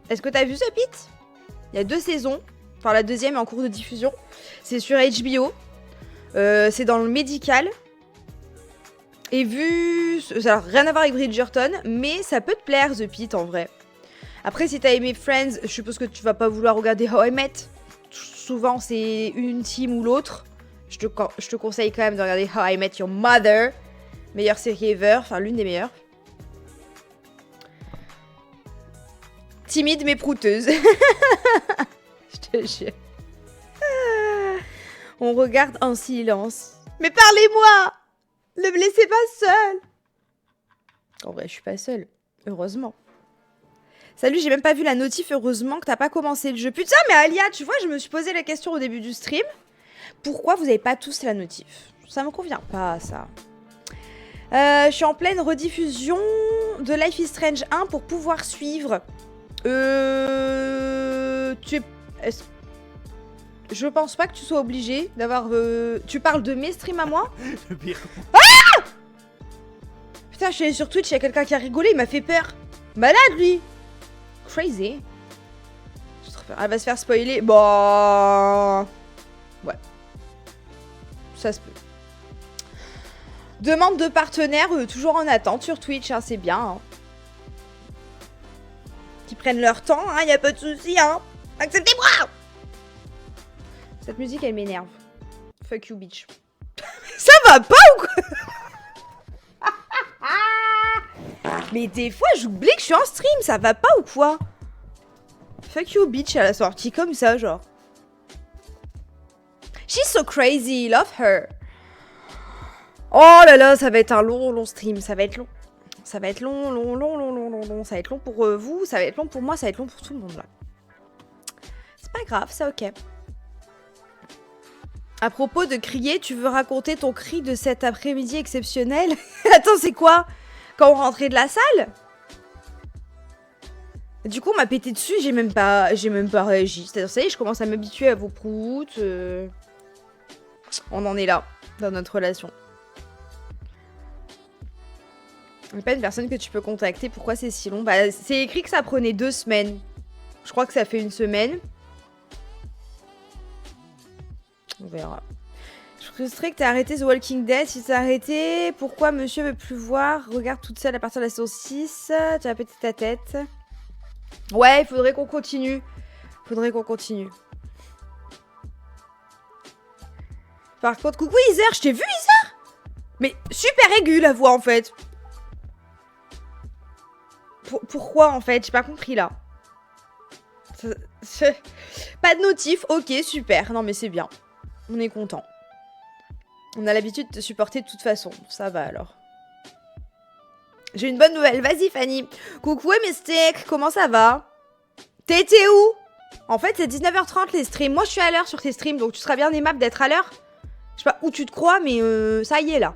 Est-ce que t'as vu The Pitt? Il y a 2 saisons. Enfin, la deuxième est en cours de diffusion. C'est sur HBO. C'est dans le médical. Et vu... Ça n'a rien à voir avec Bridgerton, mais ça peut te plaire, The Pitt, en vrai. Après, si t'as aimé Friends, je suppose que tu vas pas vouloir regarder How I Met. Souvent, c'est une team ou l'autre. Je te conseille quand même de regarder How I Met Your Mother. Meilleure série ever, enfin l'une des meilleures. Timide mais prouteuse. Je te jure. On regarde en silence. Mais parlez-moi! Ne me laissez pas seule! En vrai, je suis pas seule. Heureusement. Salut, j'ai même pas vu la notif. Heureusement que t'as pas commencé le jeu. Putain, mais Alia, tu vois, je me suis posé la question au début du stream. Pourquoi vous avez pas tous la notif? Ça me convient pas, ça. Je suis en pleine rediffusion de Life is Strange 1 pour pouvoir suivre. Je pense pas que tu sois obligé d'avoir... Tu parles de mes streams à moi? Le pire. Ah! Putain, je suis allée sur Twitch, il y a quelqu'un qui a rigolé, il m'a fait peur. Malade, lui. Crazy. Elle va se faire spoiler. Bon... Ouais. Ça se peut. Demande de partenaires, toujours en attente sur Twitch, hein, c'est bien. Hein. Qui prennent leur temps, hein, y a pas de souci, hein. Acceptez-moi! Cette musique, elle m'énerve. Fuck you, bitch. Ça va pas ou quoi? Mais des fois, j'oublie que je suis en stream, ça va pas ou quoi? Fuck you, bitch, à la sortie comme ça, genre. She's so crazy, love her. Oh là là, ça va être un long stream, ça va être long. Ça va être long. Ça va être long pour vous, ça va être long pour moi, ça va être long pour tout le monde là. C'est pas grave, c'est ok. À propos de crier, tu veux raconter ton cri de cet après-midi exceptionnel? Attends, c'est quoi? Quand on rentrait de la salle? Du coup, on m'a pété dessus, j'ai même pas réagi. C'est-à-dire, ça y est, je commence à m'habituer à vos proutes. On en est là, dans notre relation. C'est pas une personne que tu peux contacter. Pourquoi c'est si long? Bah, c'est écrit que ça prenait 2 semaines. Je crois que ça fait 1 semaine. On verra. Je suis frustrée que t'aies arrêté The Walking Dead. Si t'as arrêté, pourquoi monsieur veut plus voir? Regarde toute seule à partir de la saison 6. Tu vas péter ta tête. Ouais, il faudrait qu'on continue. Par contre, coucou Iser, je t'ai vu Iser? Mais super aigu la voix en fait. Pourquoi en fait? J'ai pas compris là. Pas de notif, ok, super. Non mais c'est bien. On est content. On a l'habitude de te supporter de toute façon. Ça va alors. J'ai une bonne nouvelle. Vas-y Fanny. Coucou Mystique, comment ça va? T'étais où? En fait c'est 19h30 les streams. Moi je suis à l'heure sur tes streams, donc tu seras bien aimable d'être à l'heure. Je sais pas où tu te crois, mais ça y est là.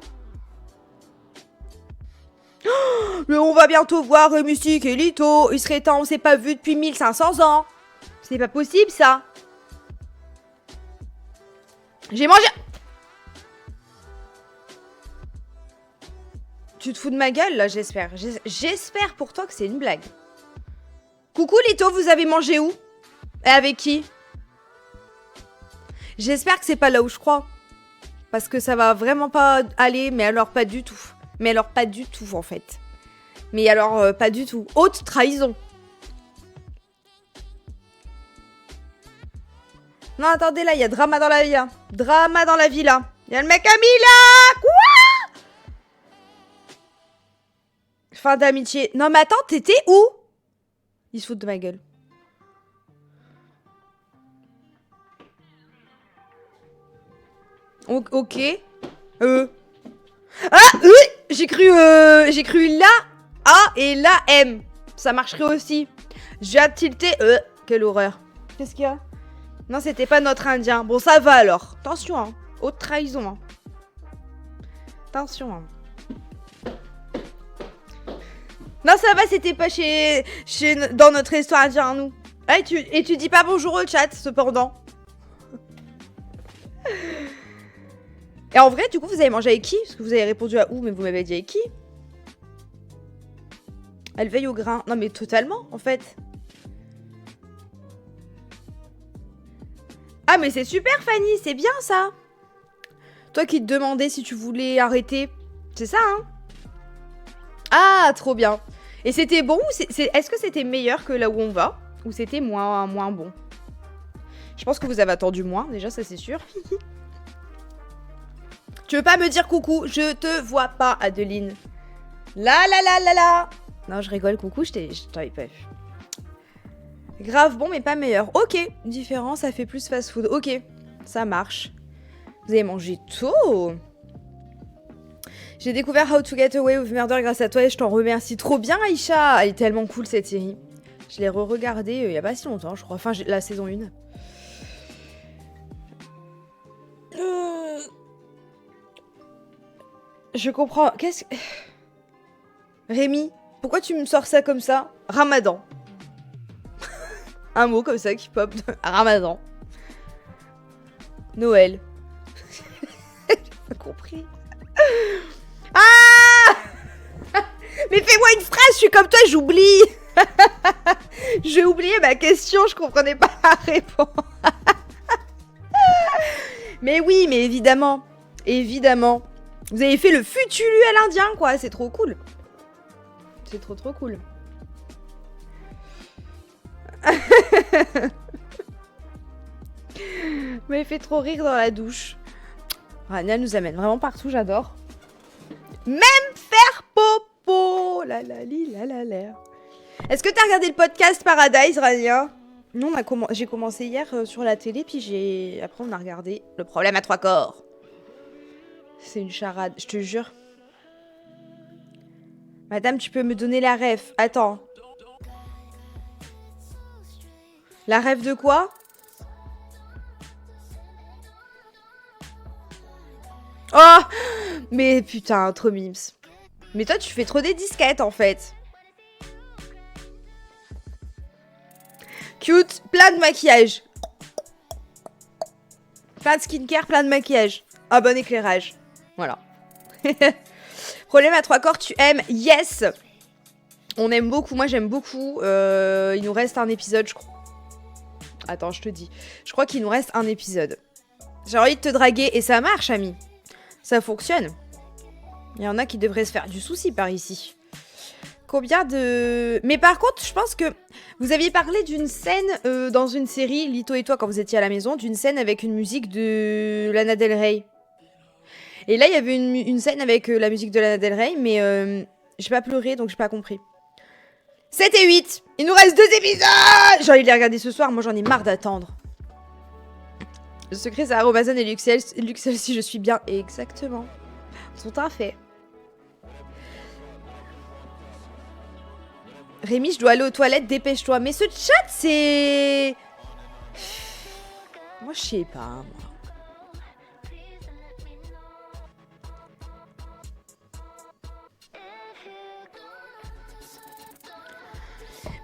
Oh, mais on va bientôt voir Mystique et Lito. Il serait temps, on s'est pas vu depuis 1500 ans. C'est pas possible ça. J'ai mangé. Tu te fous de ma gueule là, j'espère. J'espère pour toi que c'est une blague. Coucou Lito, vous avez mangé où? Et avec qui? J'espère que c'est pas là où je crois. Parce que ça va vraiment pas aller, mais alors pas du tout. Mais alors pas du tout en fait. Mais alors pas du tout. Haute trahison. Non attendez là, il y a drama dans la vie. Hein. Drama dans la vie là. Il y a le mec Camilla. Quoi? Fin d'amitié. Non mais attends, t'étais où? Ils se foutent de ma gueule. Ok. Ah j'ai cru là A et là M. Ça marcherait aussi. J'ai tilté. Quelle horreur. Qu'est-ce qu'il y a? Non, c'était pas notre indien. Bon, ça va alors. Attention, hein. Haute trahison, hein. Attention, hein. Non, ça va, c'était pas dans notre histoire indien, nous. Ah, et tu dis pas bonjour au chat, cependant. Et en vrai, du coup, vous avez mangé avec qui? Parce que vous avez répondu à où, mais vous m'avez dit avec qui? Elle veille au grain. Non, mais totalement, en fait. Ah, mais c'est super, Fanny, c'est bien, ça. Toi qui te demandais si tu voulais arrêter. C'est ça, hein? Ah, trop bien. Et c'était bon ou est-ce que c'était meilleur que là où on va? Ou c'était moins bon? Je pense que vous avez attendu moins, déjà, ça c'est sûr. Tu veux pas me dire coucou? Je te vois pas, Adeline. La. Non, je rigole, coucou, je t'avais pas vu. Grave bon, mais pas meilleur. Ok, différent, ça fait plus fast-food. Ok, ça marche. Vous avez mangé tôt. J'ai découvert How to Get Away with Murder grâce à toi et je t'en remercie. Trop bien, Aïcha. Elle est tellement cool, cette série. Je l'ai re-regardée il y a pas si longtemps, je crois. Enfin, la saison 1. Je comprends. Qu'est-ce que... Rémi, pourquoi tu me sors ça comme ça? Ramadan. Un mot comme ça qui pop. Ramadan. Noël. J'ai pas compris. Ah! Mais fais-moi une phrase, je suis comme toi, j'oublie. J'ai oublié ma question, je comprenais pas la réponse. Mais oui, mais évidemment. Évidemment. Vous avez fait le futulu à l'indien, quoi. C'est trop cool. C'est trop cool. Vous m'avez fait trop rire dans la douche. Rania nous amène vraiment partout, j'adore. Même faire popo. La la li la la la. Est-ce que t'as regardé le podcast Paradise, Rania? Non, j'ai commencé hier sur la télé, puis après on a regardé Le problème à 3 corps. C'est une charade, je te jure. Madame, tu peux me donner la ref? Attends. La ref de quoi? Oh! Mais putain, trop mimes. Mais toi, tu fais trop des disquettes, en fait. Cute, plein de maquillage. Plein de skincare, plein de maquillage. Un bon éclairage. Voilà. Problème à 3 corps, tu aimes? Yes. On aime beaucoup, moi j'aime beaucoup. Il nous reste un épisode, je crois. Attends, je te dis. Je crois qu'il nous reste un épisode. J'ai envie de te draguer et ça marche, ami. Ça fonctionne. Il y en a qui devraient se faire du souci par ici. Combien de... Mais par contre, je pense que vous aviez parlé d'une scène dans une série, Lito et toi, quand vous étiez à la maison, d'une scène avec une musique de Lana Del Rey. Et là, il y avait une scène avec la musique de Lana Del Rey, mais j'ai pas pleuré, donc j'ai pas compris. 7 et 8. Il nous reste 2 épisodes. J'ai envie de les regarder ce soir, moi j'en ai marre d'attendre. Le secret, c'est Amazon et Luxel si je suis bien. Exactement. Tout à fait. Rémi, je dois aller aux toilettes, dépêche-toi. Mais ce chat, c'est... Moi, je sais pas, moi.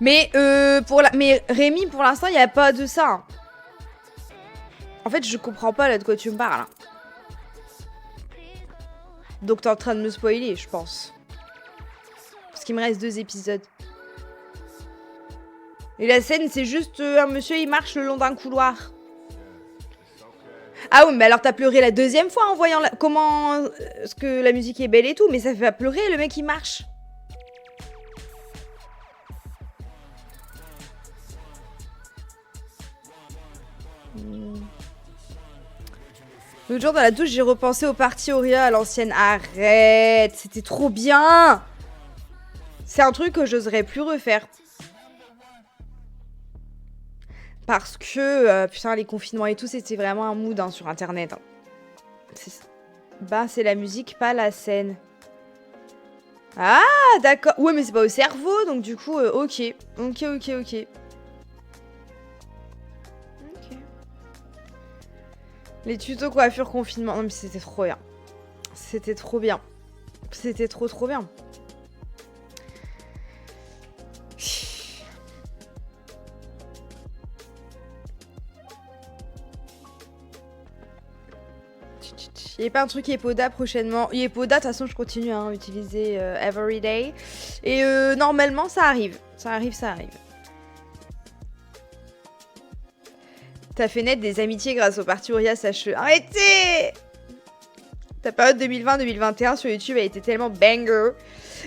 Mais, mais Rémi, pour l'instant, il n'y a pas de ça. Hein. En fait, je comprends pas là de quoi tu me parles. Hein. Donc, t'es en train de me spoiler, je pense. Parce qu'il me reste 2 épisodes. Et la scène, c'est juste un monsieur, il marche le long d'un couloir. Ah oui, mais alors t'as pleuré la 2e fois en voyant comment... ce que la musique est belle et tout, mais ça fait pas pleurer, le mec, il marche. L'autre jour dans la douche, j'ai repensé au Party Oria à l'ancienne. Arrête, c'était trop bien. C'est un truc que j'oserais plus refaire. Parce que, putain, les confinements et tout, c'était vraiment un mood hein, sur Internet. Hein. C'est la musique, pas la scène. Ah, d'accord. Ouais, mais c'est pas au cerveau, donc du coup, ok. Ok. Les tutos coiffure confinement. Non mais c'était trop bien. C'était trop bien. C'était trop bien. Il n'y a pas un truc Yepoda prochainement. Yepoda, de toute façon, je continue à utiliser Everyday. Et normalement, ça arrive. Ça arrive. T'as fait naître des amitiés grâce au Party Oria, sache-le. Arrêtez! Ta période 2020-2021 sur YouTube a été tellement banger.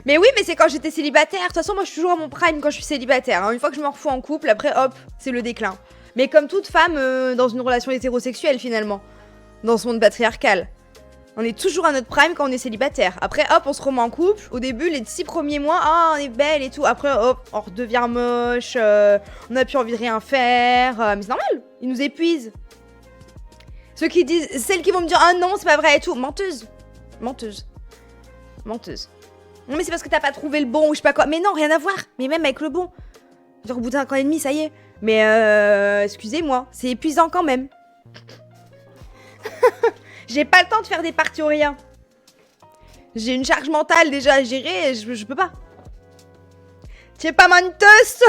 Mais oui, mais c'est quand j'étais célibataire. De toute façon, moi, je suis toujours à mon prime quand je suis célibataire. Hein. Une fois que je me refous en couple, après, hop, c'est le déclin. Mais comme toute femme dans une relation hétérosexuelle, finalement. Dans ce monde patriarcal. On est toujours à notre prime quand on est célibataire. Après, hop, on se remet en couple. Au début, les 6 premiers mois, ah, on est belle et tout. Après, hop, on redevient moche. On a plus envie de rien faire. Mais c'est normal, ils nous épuisent. Ceux qui disent, celles qui vont me dire, ah non, c'est pas vrai et tout. Menteuse. Non, mais c'est parce que t'as pas trouvé le bon ou je sais pas quoi. Mais non, rien à voir. Mais même avec le bon. Genre, au bout d'un an et demi, ça y est. Mais excusez-moi, c'est épuisant quand même. J'ai pas le temps de faire des parties ou rien. J'ai une charge mentale déjà à gérer et je peux pas. Tu es pas menteuse.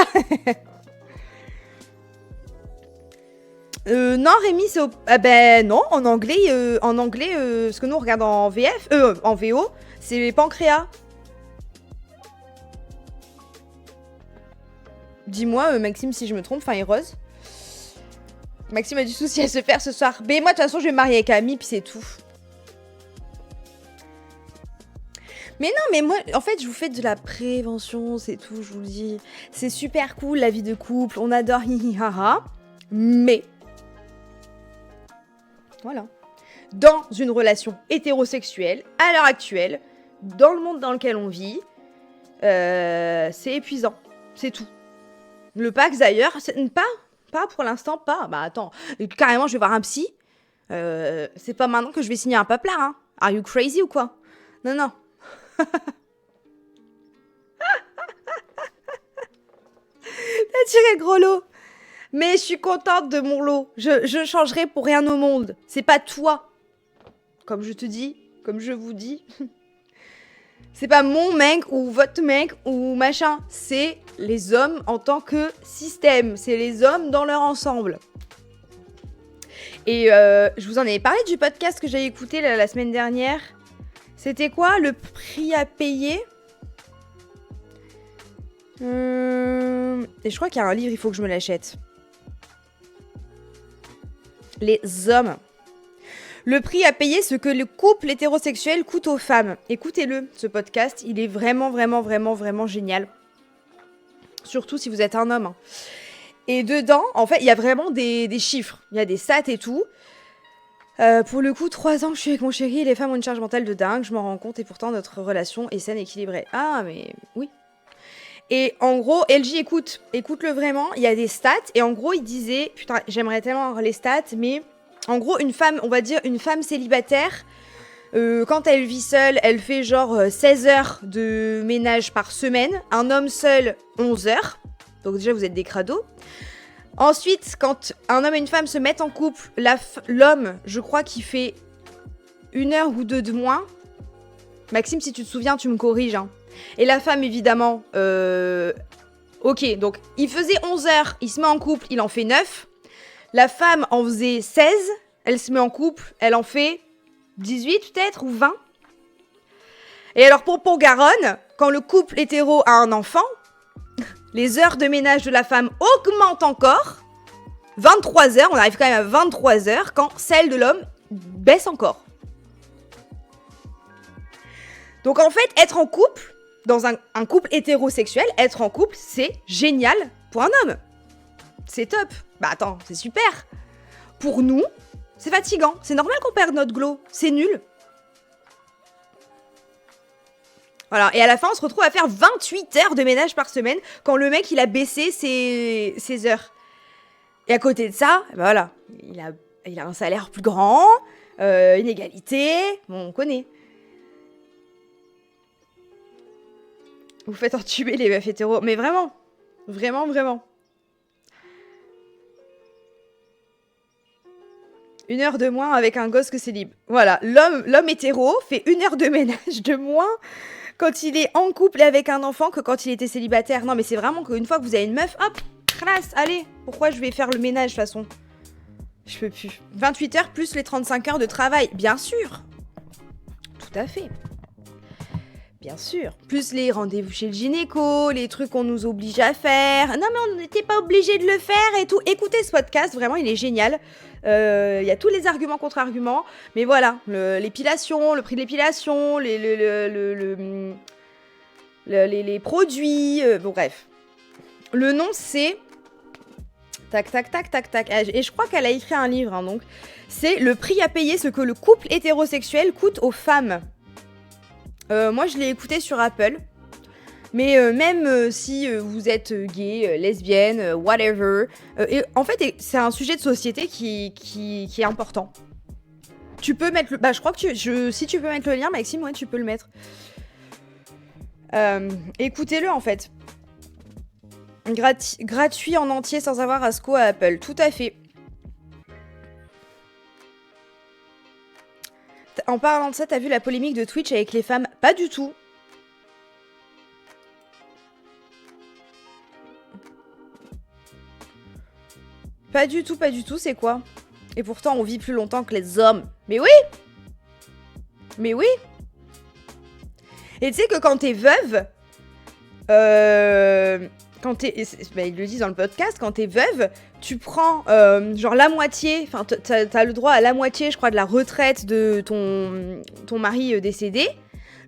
Non, Rémi, c'est au... Ah ben non, en anglais, ce que nous on regarde en VF, en VO, c'est les pancréas. Dis-moi, Maxime, si je me trompe, enfin, et Rose. Maxime a du souci à se faire ce soir. Mais moi, de toute façon, je vais me marier avec Ami, puis c'est tout. Mais non, mais moi, en fait, je vous fais de la prévention, c'est tout, je vous le dis. C'est super cool, la vie de couple, on adore hihi haha. Mais... voilà. Dans une relation hétérosexuelle, à l'heure actuelle, dans le monde dans lequel on vit, c'est épuisant. C'est tout. Le Pax, d'ailleurs, pas pour l'instant, pas. Bah attends, carrément, je vais voir un psy. C'est pas maintenant que je vais signer un paplard, hein. Are you crazy ou quoi? Non. T'as tiré le gros lot. Mais je suis contente de mon lot. Je changerai pour rien au monde. C'est pas toi. Comme je te dis, comme je vous dis. C'est pas mon mec ou votre mec ou machin. C'est les hommes en tant que système. C'est les hommes dans leur ensemble. Et je vous en avais parlé du podcast que j'ai écouté la semaine dernière. C'était quoi le prix à payer? Et je crois qu'il y a un livre, il faut que je me l'achète. Les hommes. Le prix à payer, ce que le couple hétérosexuel coûte aux femmes. Écoutez-le, ce podcast, il est vraiment, vraiment, vraiment, vraiment génial. Surtout si vous êtes un homme. Et dedans, en fait, il y a vraiment des chiffres. Il y a des stats et tout. Pour le coup, 3 ans que je suis avec mon chéri, les femmes ont une charge mentale de dingue, je m'en rends compte, et pourtant notre relation est saine et équilibrée. Ah, mais oui. Et en gros, LJ, écoute-le vraiment, il y a des stats, et en gros, il disait, putain, j'aimerais tellement avoir les stats, mais en gros, une femme, on va dire une femme célibataire, quand elle vit seule, elle fait genre 16 heures de ménage par semaine, un homme seul, 11 heures, donc déjà vous êtes des crados. Ensuite, quand un homme et une femme se mettent en couple, l'homme, je crois qu'il fait 1 heure ou 2 de moins. Maxime, si tu te souviens, tu me corriges. Hein. Et la femme, évidemment, ok, donc il faisait 11 heures, il se met en couple, il en fait 9. La femme en faisait 16, elle se met en couple, elle en fait 18 peut-être, ou 20. Et alors pour Pont-Garonne, quand le couple hétéro a un enfant, les heures de ménage de la femme augmentent encore. 23 heures, on arrive quand même à 23 heures, quand celle de l'homme baisse encore. Donc en fait, être en couple, dans un couple hétérosexuel, être en couple, c'est génial pour un homme. C'est top. Bah attends, c'est super. Pour nous, c'est fatigant. C'est normal qu'on perde notre glow. C'est nul. Voilà, et à la fin, on se retrouve à faire 28 heures de ménage par semaine quand le mec, il a baissé ses heures. Et à côté de ça, ben voilà, il a un salaire plus grand, une égalité, bon, on connaît. Vous faites entuber les meufs hétéros, mais vraiment, vraiment, vraiment. 1 heure de moins avec un gosse que c'est libre. Voilà, l'homme hétéro fait 1 heure de ménage de moins quand il est en couple avec un enfant que quand il était célibataire. Non, mais c'est vraiment qu'une fois que vous avez une meuf, hop, classe, allez. Pourquoi je vais faire le ménage, de toute façon? Je peux plus. 28 heures plus les 35 heures de travail, bien sûr. Tout à fait. Bien sûr. Plus les rendez-vous chez le gynéco, les trucs qu'on nous oblige à faire. Non, mais on n'était pas obligé de le faire et tout. Écoutez ce podcast, vraiment, il est génial. Il y a tous les arguments contre arguments. Mais voilà, l'épilation, le prix de l'épilation, les produits, bon bref. Le nom c'est... Tac, tac, tac, tac, tac. Et je crois qu'elle a écrit un livre, hein, donc. C'est le prix à payer, ce que le couple hétérosexuel coûte aux femmes. Moi, je l'ai écouté sur Apple. Mais même si vous êtes gay, lesbienne, whatever, et en fait, c'est un sujet de société qui est important. Tu peux mettre le... Bah, je crois que si tu peux mettre le lien, Maxime, ouais, tu peux le mettre. Écoutez-le, en fait. Gratuit en entier sans avoir à SCO à Apple. Tout à fait. En parlant de ça, t'as vu la polémique de Twitch avec les femmes? Pas du tout. Pas du tout, c'est quoi? Et pourtant, on vit plus longtemps que les hommes. Mais oui! Mais oui! Et tu sais que quand t'es veuve... quand t'es... Bah, ils le disent dans le podcast, quand t'es veuve, tu prends genre la moitié... Enfin, t'as le droit à la moitié, je crois, de la retraite de ton mari décédé,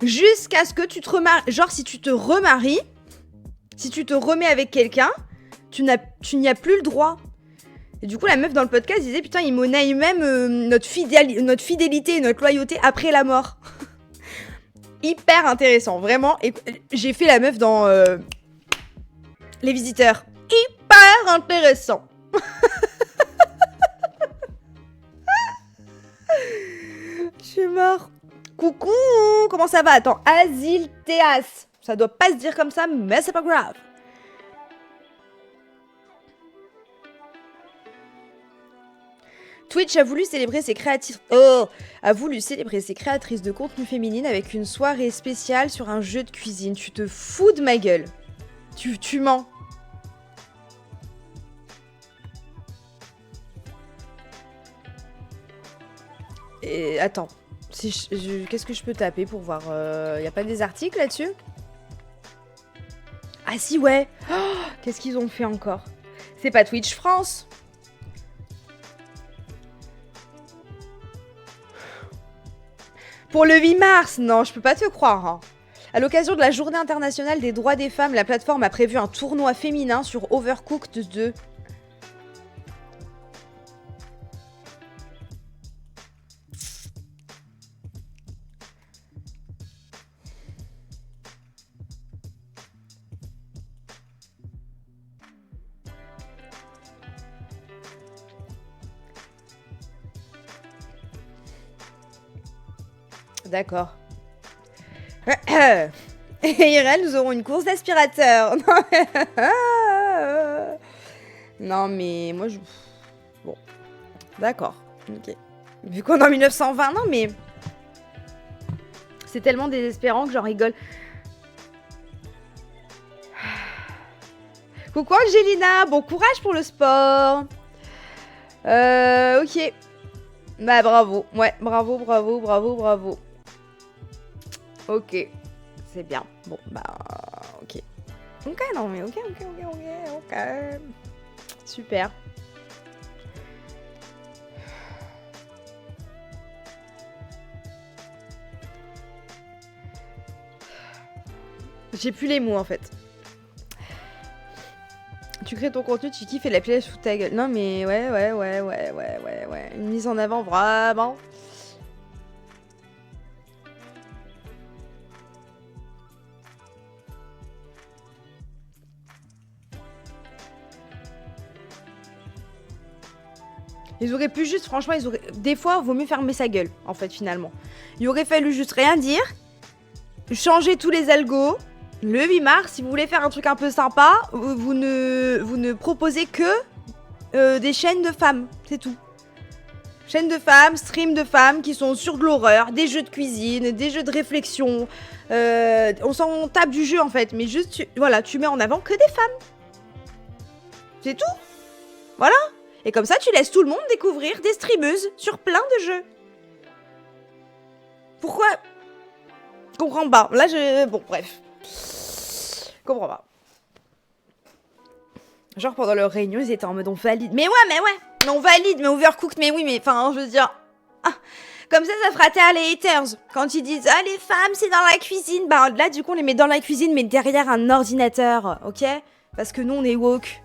jusqu'à ce que tu te remaries. Genre, si tu te remaries, si tu te remets avec quelqu'un, tu n'y as plus le droit. Et du coup, la meuf dans le podcast disait, putain, ils monnaient même notre fidélité et notre loyauté après la mort. Hyper intéressant, vraiment. Et j'ai fait la meuf dans Les Visiteurs. Hyper intéressant. Je suis mort. Coucou, comment ça va? Attends, Asile Théas. Ça doit pas se dire comme ça, mais c'est pas grave. Twitch a voulu célébrer ses créatrices de contenu féminine avec une soirée spéciale sur un jeu de cuisine. Tu te fous de ma gueule. Tu mens. Et attends, Si qu'est-ce que je peux taper pour voir y a pas des articles là-dessus? Ah si, ouais. Oh, qu'est-ce qu'ils ont fait encore? C'est pas Twitch France. Pour le 8 mars, non, je peux pas te croire. Hein. À l'occasion de la Journée internationale des droits des femmes, la plateforme a prévu un tournoi féminin sur Overcooked 2. D'accord. Irel, nous aurons une course d'aspirateur. Non, mais moi, je... Bon. D'accord. Ok. Vu qu'on est en 1920, non, mais... C'est tellement désespérant que j'en rigole. Coucou Angelina, bon courage pour le sport. Ok. Bah bravo. Ouais, bravo, bravo, bravo, bravo. Ok, c'est bien. Bon, bah, ok. Ok, non, mais ok. Super. J'ai plus les mots, en fait. Tu crées ton contenu, tu kiffes et la pièce sous ta gueule. Non, mais ouais. Une mise en avant, vraiment. Ils auraient pu juste, franchement, des fois, vaut mieux fermer sa gueule, en fait, finalement. Il aurait fallu juste rien dire, changer tous les algos. Le 8 mars, si vous voulez faire un truc un peu sympa, vous ne proposez que des chaînes de femmes, c'est tout. Chaînes de femmes, streams de femmes qui sont sur de l'horreur, des jeux de cuisine, des jeux de réflexion. On s'en tape du jeu, en fait, mais juste, voilà, tu mets en avant que des femmes. C'est tout. Voilà. Et comme ça, tu laisses tout le monde découvrir des streameuses sur plein de jeux. Pourquoi? Comprends pas. Là, bon, bref. Comprends pas. Genre, pendant leur réunion, ils étaient en mode on valide. Mais ouais. Mais on valide, mais Overcooked, mais oui, mais enfin, je veux dire... Ah, comme ça fera taire les haters. Quand ils disent, ah, les femmes, c'est dans la cuisine. Bah là, du coup, on les met dans la cuisine, mais derrière un ordinateur, ok? Parce que nous, on est woke.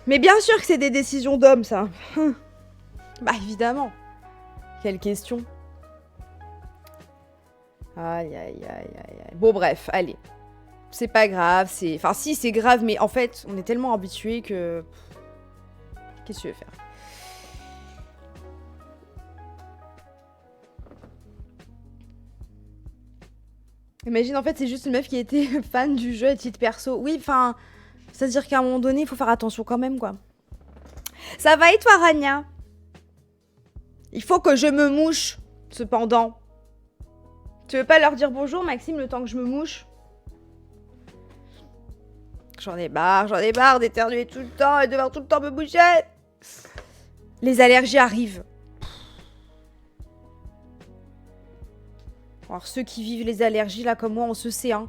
Mais bien sûr que c'est des décisions d'hommes, ça. Bah, évidemment. Quelle question. Aïe. Bon, bref, allez. C'est pas grave, c'est... Enfin, si, c'est grave, mais en fait, on est tellement habitués que... Qu'est-ce que tu veux faire? Imagine, en fait, c'est juste une meuf qui était fan du jeu à titre perso. Oui, enfin... C'est-à-dire qu'à un moment donné, il faut faire attention quand même, quoi. Ça va et toi, Rania? Il faut que je me mouche, cependant. Tu veux pas leur dire bonjour, Maxime, le temps que je me mouche? J'en ai marre d'éternuer tout le temps et de devoir tout le temps me boucher. Les allergies arrivent. Alors, ceux qui vivent les allergies, là, comme moi, on se sait, hein.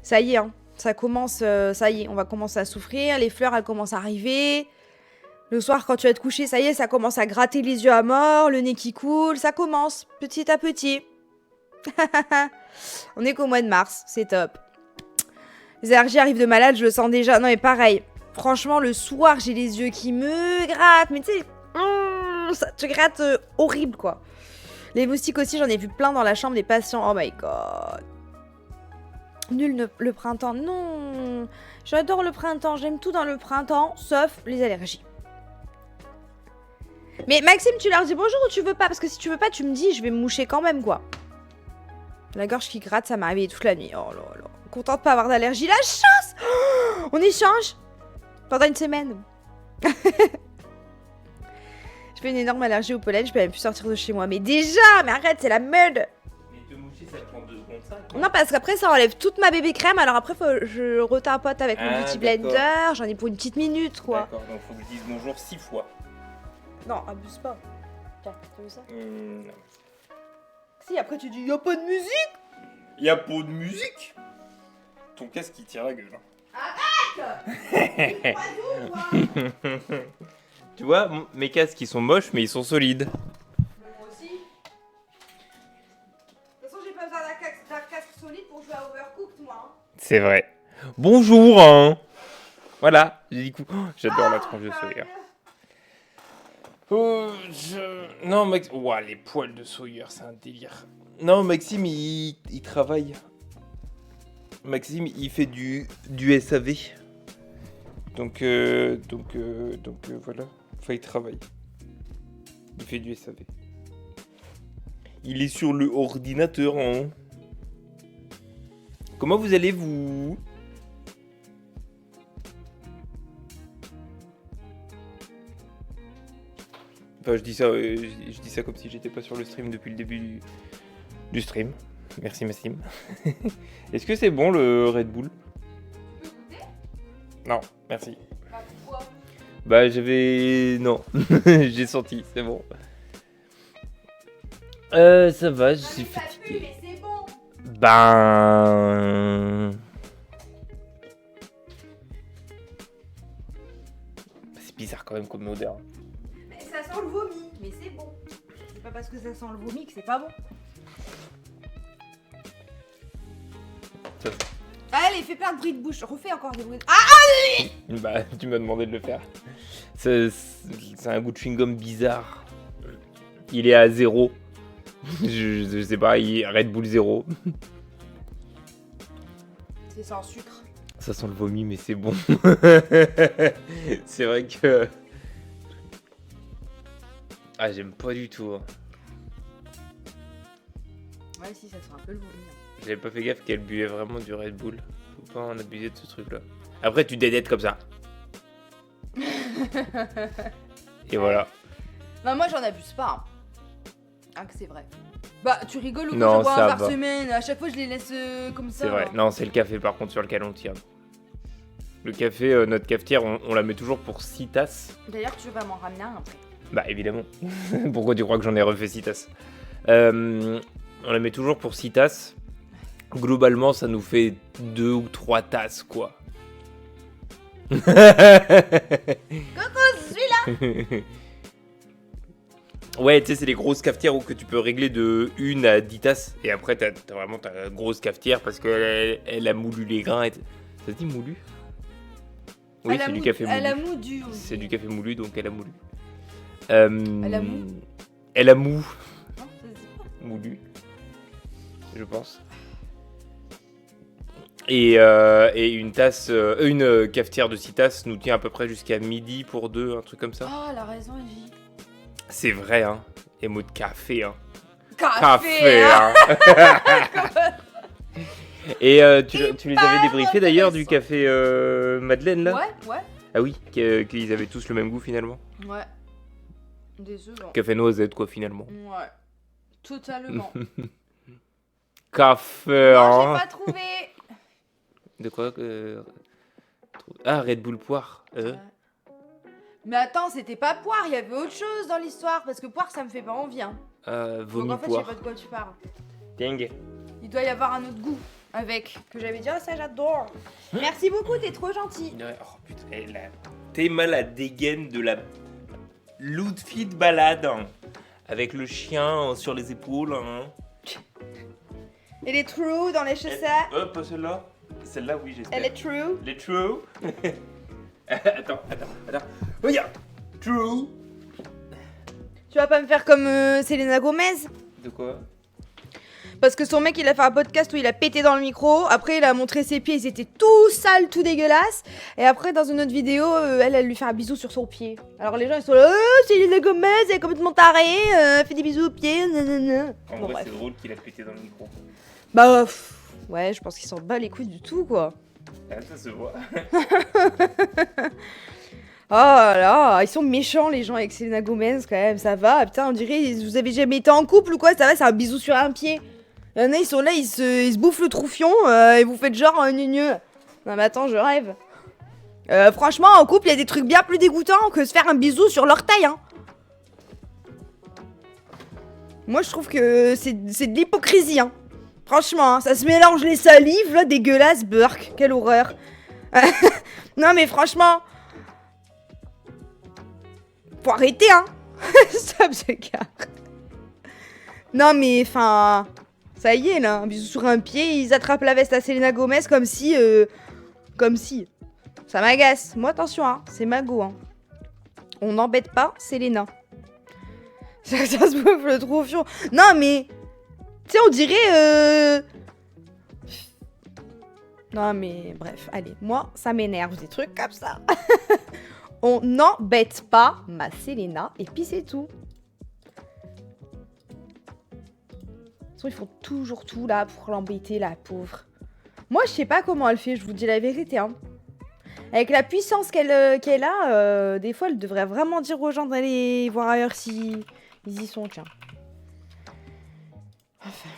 Ça y est, hein. Ça commence, ça y est, on va commencer à souffrir. Les fleurs, elles commencent à arriver. Le soir, quand tu vas te coucher, ça y est, ça commence à gratter les yeux à mort, le nez qui coule. Ça commence, petit à petit. On est qu'au mois de mars, c'est top. Les allergies arrivent de malade, je le sens déjà. Non, mais pareil. Franchement, le soir, j'ai les yeux qui me grattent. Mais tu sais, ça te gratte horrible, quoi. Les moustiques aussi, j'en ai vu plein dans la chambre des patients. Oh my god. Nul le printemps. Non. J'adore le printemps. J'aime tout dans le printemps, sauf les allergies. Mais Maxime, tu leur dis bonjour ou tu veux pas? Parce que si tu veux pas, tu me dis, je vais me moucher quand même, quoi. La gorge qui gratte, ça m'est arrivé toute la nuit. Oh là là. Contente de pas avoir d'allergie. La chance! Oh, on échange pendant une semaine. Je fais une énorme allergie au pollen, je peux même plus sortir de chez moi. Mais déjà, mais arrête, c'est la merde. Mais te moucher, ça te prend 2 secondes, ça? Non, parce qu'après, ça enlève toute ma bébé crème. Alors après, je retapote avec mon beauty blender. J'en ai pour une petite minute, quoi. D'accord, donc faut que je dise bonjour 6 fois. Non, abuse pas. Tiens, t'as vu ça? Non. Si, après tu dis y'a pas de musique. Y a pas de musique. Ton casque il tire la gueule. Arrête. Tu vois, mes casques ils sont moches mais ils sont solides. Moi aussi. De toute façon, j'ai pas besoin d'un casque solide pour jouer à Overcooked, moi. C'est vrai. Bonjour hein. Voilà, j'ai dit coup. J'adore la tranche de Sawyer. Non, Max. Ouah, les poils de Sawyer, c'est un délire. Non, Maxime, il travaille. Maxime, il fait du SAV. Donc voilà. Enfin, il travaille. Il fait du SAV. Il est sur le ordinateur, hein. Comment vous allez, vous? Enfin, je dis ça comme si j'étais pas sur le stream depuis le début du stream. Merci Maxime. Est-ce que c'est bon le Red Bull? Tu peux goûter? Non, merci. Bah, pourquoi? Bah j'avais... Non, j'ai senti, c'est bon. Ça va, je suis Ça pue, fatigué. mais c'est bon. Ben... C'est bizarre quand même comme odeur. Mais ça sent le vomi, mais c'est bon. C'est pas parce que ça sent le vomi que c'est pas bon. Ça- Allez, fais plein de bruit de bouche. Refais encore des bruits de... Ah! Bah, tu m'as demandé de le faire. C'est un goût de chewing-gum bizarre. Il est à 0. Je sais pas, Red Bull 0. C'est sans sucre. Ça sent le vomi, mais c'est bon. C'est vrai que... Ah, j'aime pas du tout. Hein. Ouais, si, ça sent un peu le vomi. Hein. J'avais pas fait gaffe qu'elle buvait vraiment du Red Bull. Faut pas en abuser de ce truc-là. Après, tu dédettes comme ça. Et voilà. Bah, moi, j'en abuse pas. Hein. Ah, que c'est vrai. Bah, tu rigoles ou quoi? Non, J'en bois un ça par va. semaine. À chaque fois, je les laisse comme ça. C'est vrai. hein. Non, c'est le café par contre sur lequel on tire. Le café, notre cafetière, on la met toujours pour 6 tasses. D'ailleurs, tu vas m'en ramener un après. Bah évidemment. Pourquoi tu crois que j'en ai refait 6 tasses? On la met toujours pour 6 tasses. Globalement, ça nous fait 2 ou 3 tasses, quoi. Coucou, je suis là. Ouais, tu sais, c'est les grosses cafetières où que tu peux régler de 1 à 10 tasses. Et après, t'as vraiment ta grosse cafetière parce qu'elle a moulu les grains. Ça se dit moulu? Oui, c'est du café moulu. Elle a moudu. C'est du café moulu, donc elle a moulu. Elle a mou. Elle a mou. Non, ça se dit pas. Moulu. Je pense. Et une tasse, une cafetière de 6 tasses nous tient à peu près jusqu'à midi pour 2, un truc comme ça. Oh, elle a raison, Evie. C'est vrai, hein. Les mots de café, hein. Café, hein. Et tu les avais débriefés d'ailleurs du café Madeleine là? Ouais. Ah oui, qu'ils avaient tous le même goût finalement. Ouais. Décevant. Café noisette quoi finalement. Ouais. Totalement. Café, Non, hein. j'ai pas trouvé. De quoi Ah, Red Bull poire. Ouais. Mais attends, c'était pas poire, il y avait autre chose dans l'histoire. Parce que poire, ça me fait pas envie. Hein. Vomi Donc en fait, je poire. sais pas de quoi tu parles. Ding. Il doit y avoir un autre goût avec. Que j'avais dit, oh, ça j'adore. Merci beaucoup, t'es trop gentil. Ouais, oh putain, t'es mal à dégaine de la l'outfit balade. Hein. Avec le chien sur les épaules. Hein. Et les true dans les chaussettes. Pas celle-là. Celle-là, oui, j'espère. Elle est true. Les true. Attends. Regarde. True. Tu vas pas me faire comme Selena Gomez? De quoi? Parce que son mec, il a fait un podcast où il a pété dans le micro. Après, il a montré ses pieds, ils étaient tout sales, tout dégueulasses. Et après, dans une autre vidéo, elle lui fait un bisou sur son pied. Alors les gens, ils sont là, oh, Selena Gomez, elle est complètement tarée, elle fait des bisous aux pieds, nanana. En Bon, vrai, bref. c'est drôle qu'il a pété dans le micro. Bah, ouais, je pense qu'ils s'en bat les couilles du tout, quoi. Ah, ça se voit. Oh là, ils sont méchants, les gens avec Selena Gomez, quand même, ça va. Putain, on dirait, vous avez jamais été en couple ou quoi? Ça va, c'est un bisou sur un pied. Il y en a, ils sont là, ils se bouffent le troufion et vous faites genre gneu. Non mais attends, je rêve. Franchement, en couple, il y a des trucs bien plus dégoûtants que se faire un bisou sur l'orteil, hein. Moi, je trouve que c'est de l'hypocrisie, hein. Franchement, hein, ça se mélange les salives, là, dégueulasse, Burk. Quelle horreur. Non, mais franchement... Faut arrêter, hein. Stop, ce gars. Non, mais, enfin... Ça y est, là. Un bisou sur un pied, ils attrapent la veste à Selena Gomez comme si... Comme si... Ça m'agace. Moi, attention, hein. C'est Mago, hein. On n'embête pas Selena. Ça se bouffe le troufion. Non, mais... Tu sais, on dirait... Non, mais bref, allez. Moi, ça m'énerve, des trucs comme ça. On n'embête pas ma Selena, et puis c'est tout. De toute façon, ils font toujours tout, là, pour l'embêter, la pauvre. Moi, je sais pas comment elle fait, je vous dis la vérité, hein. Avec la puissance qu'elle a, des fois, elle devrait vraiment dire aux gens d'aller voir ailleurs si ils y sont, tiens. Enfin...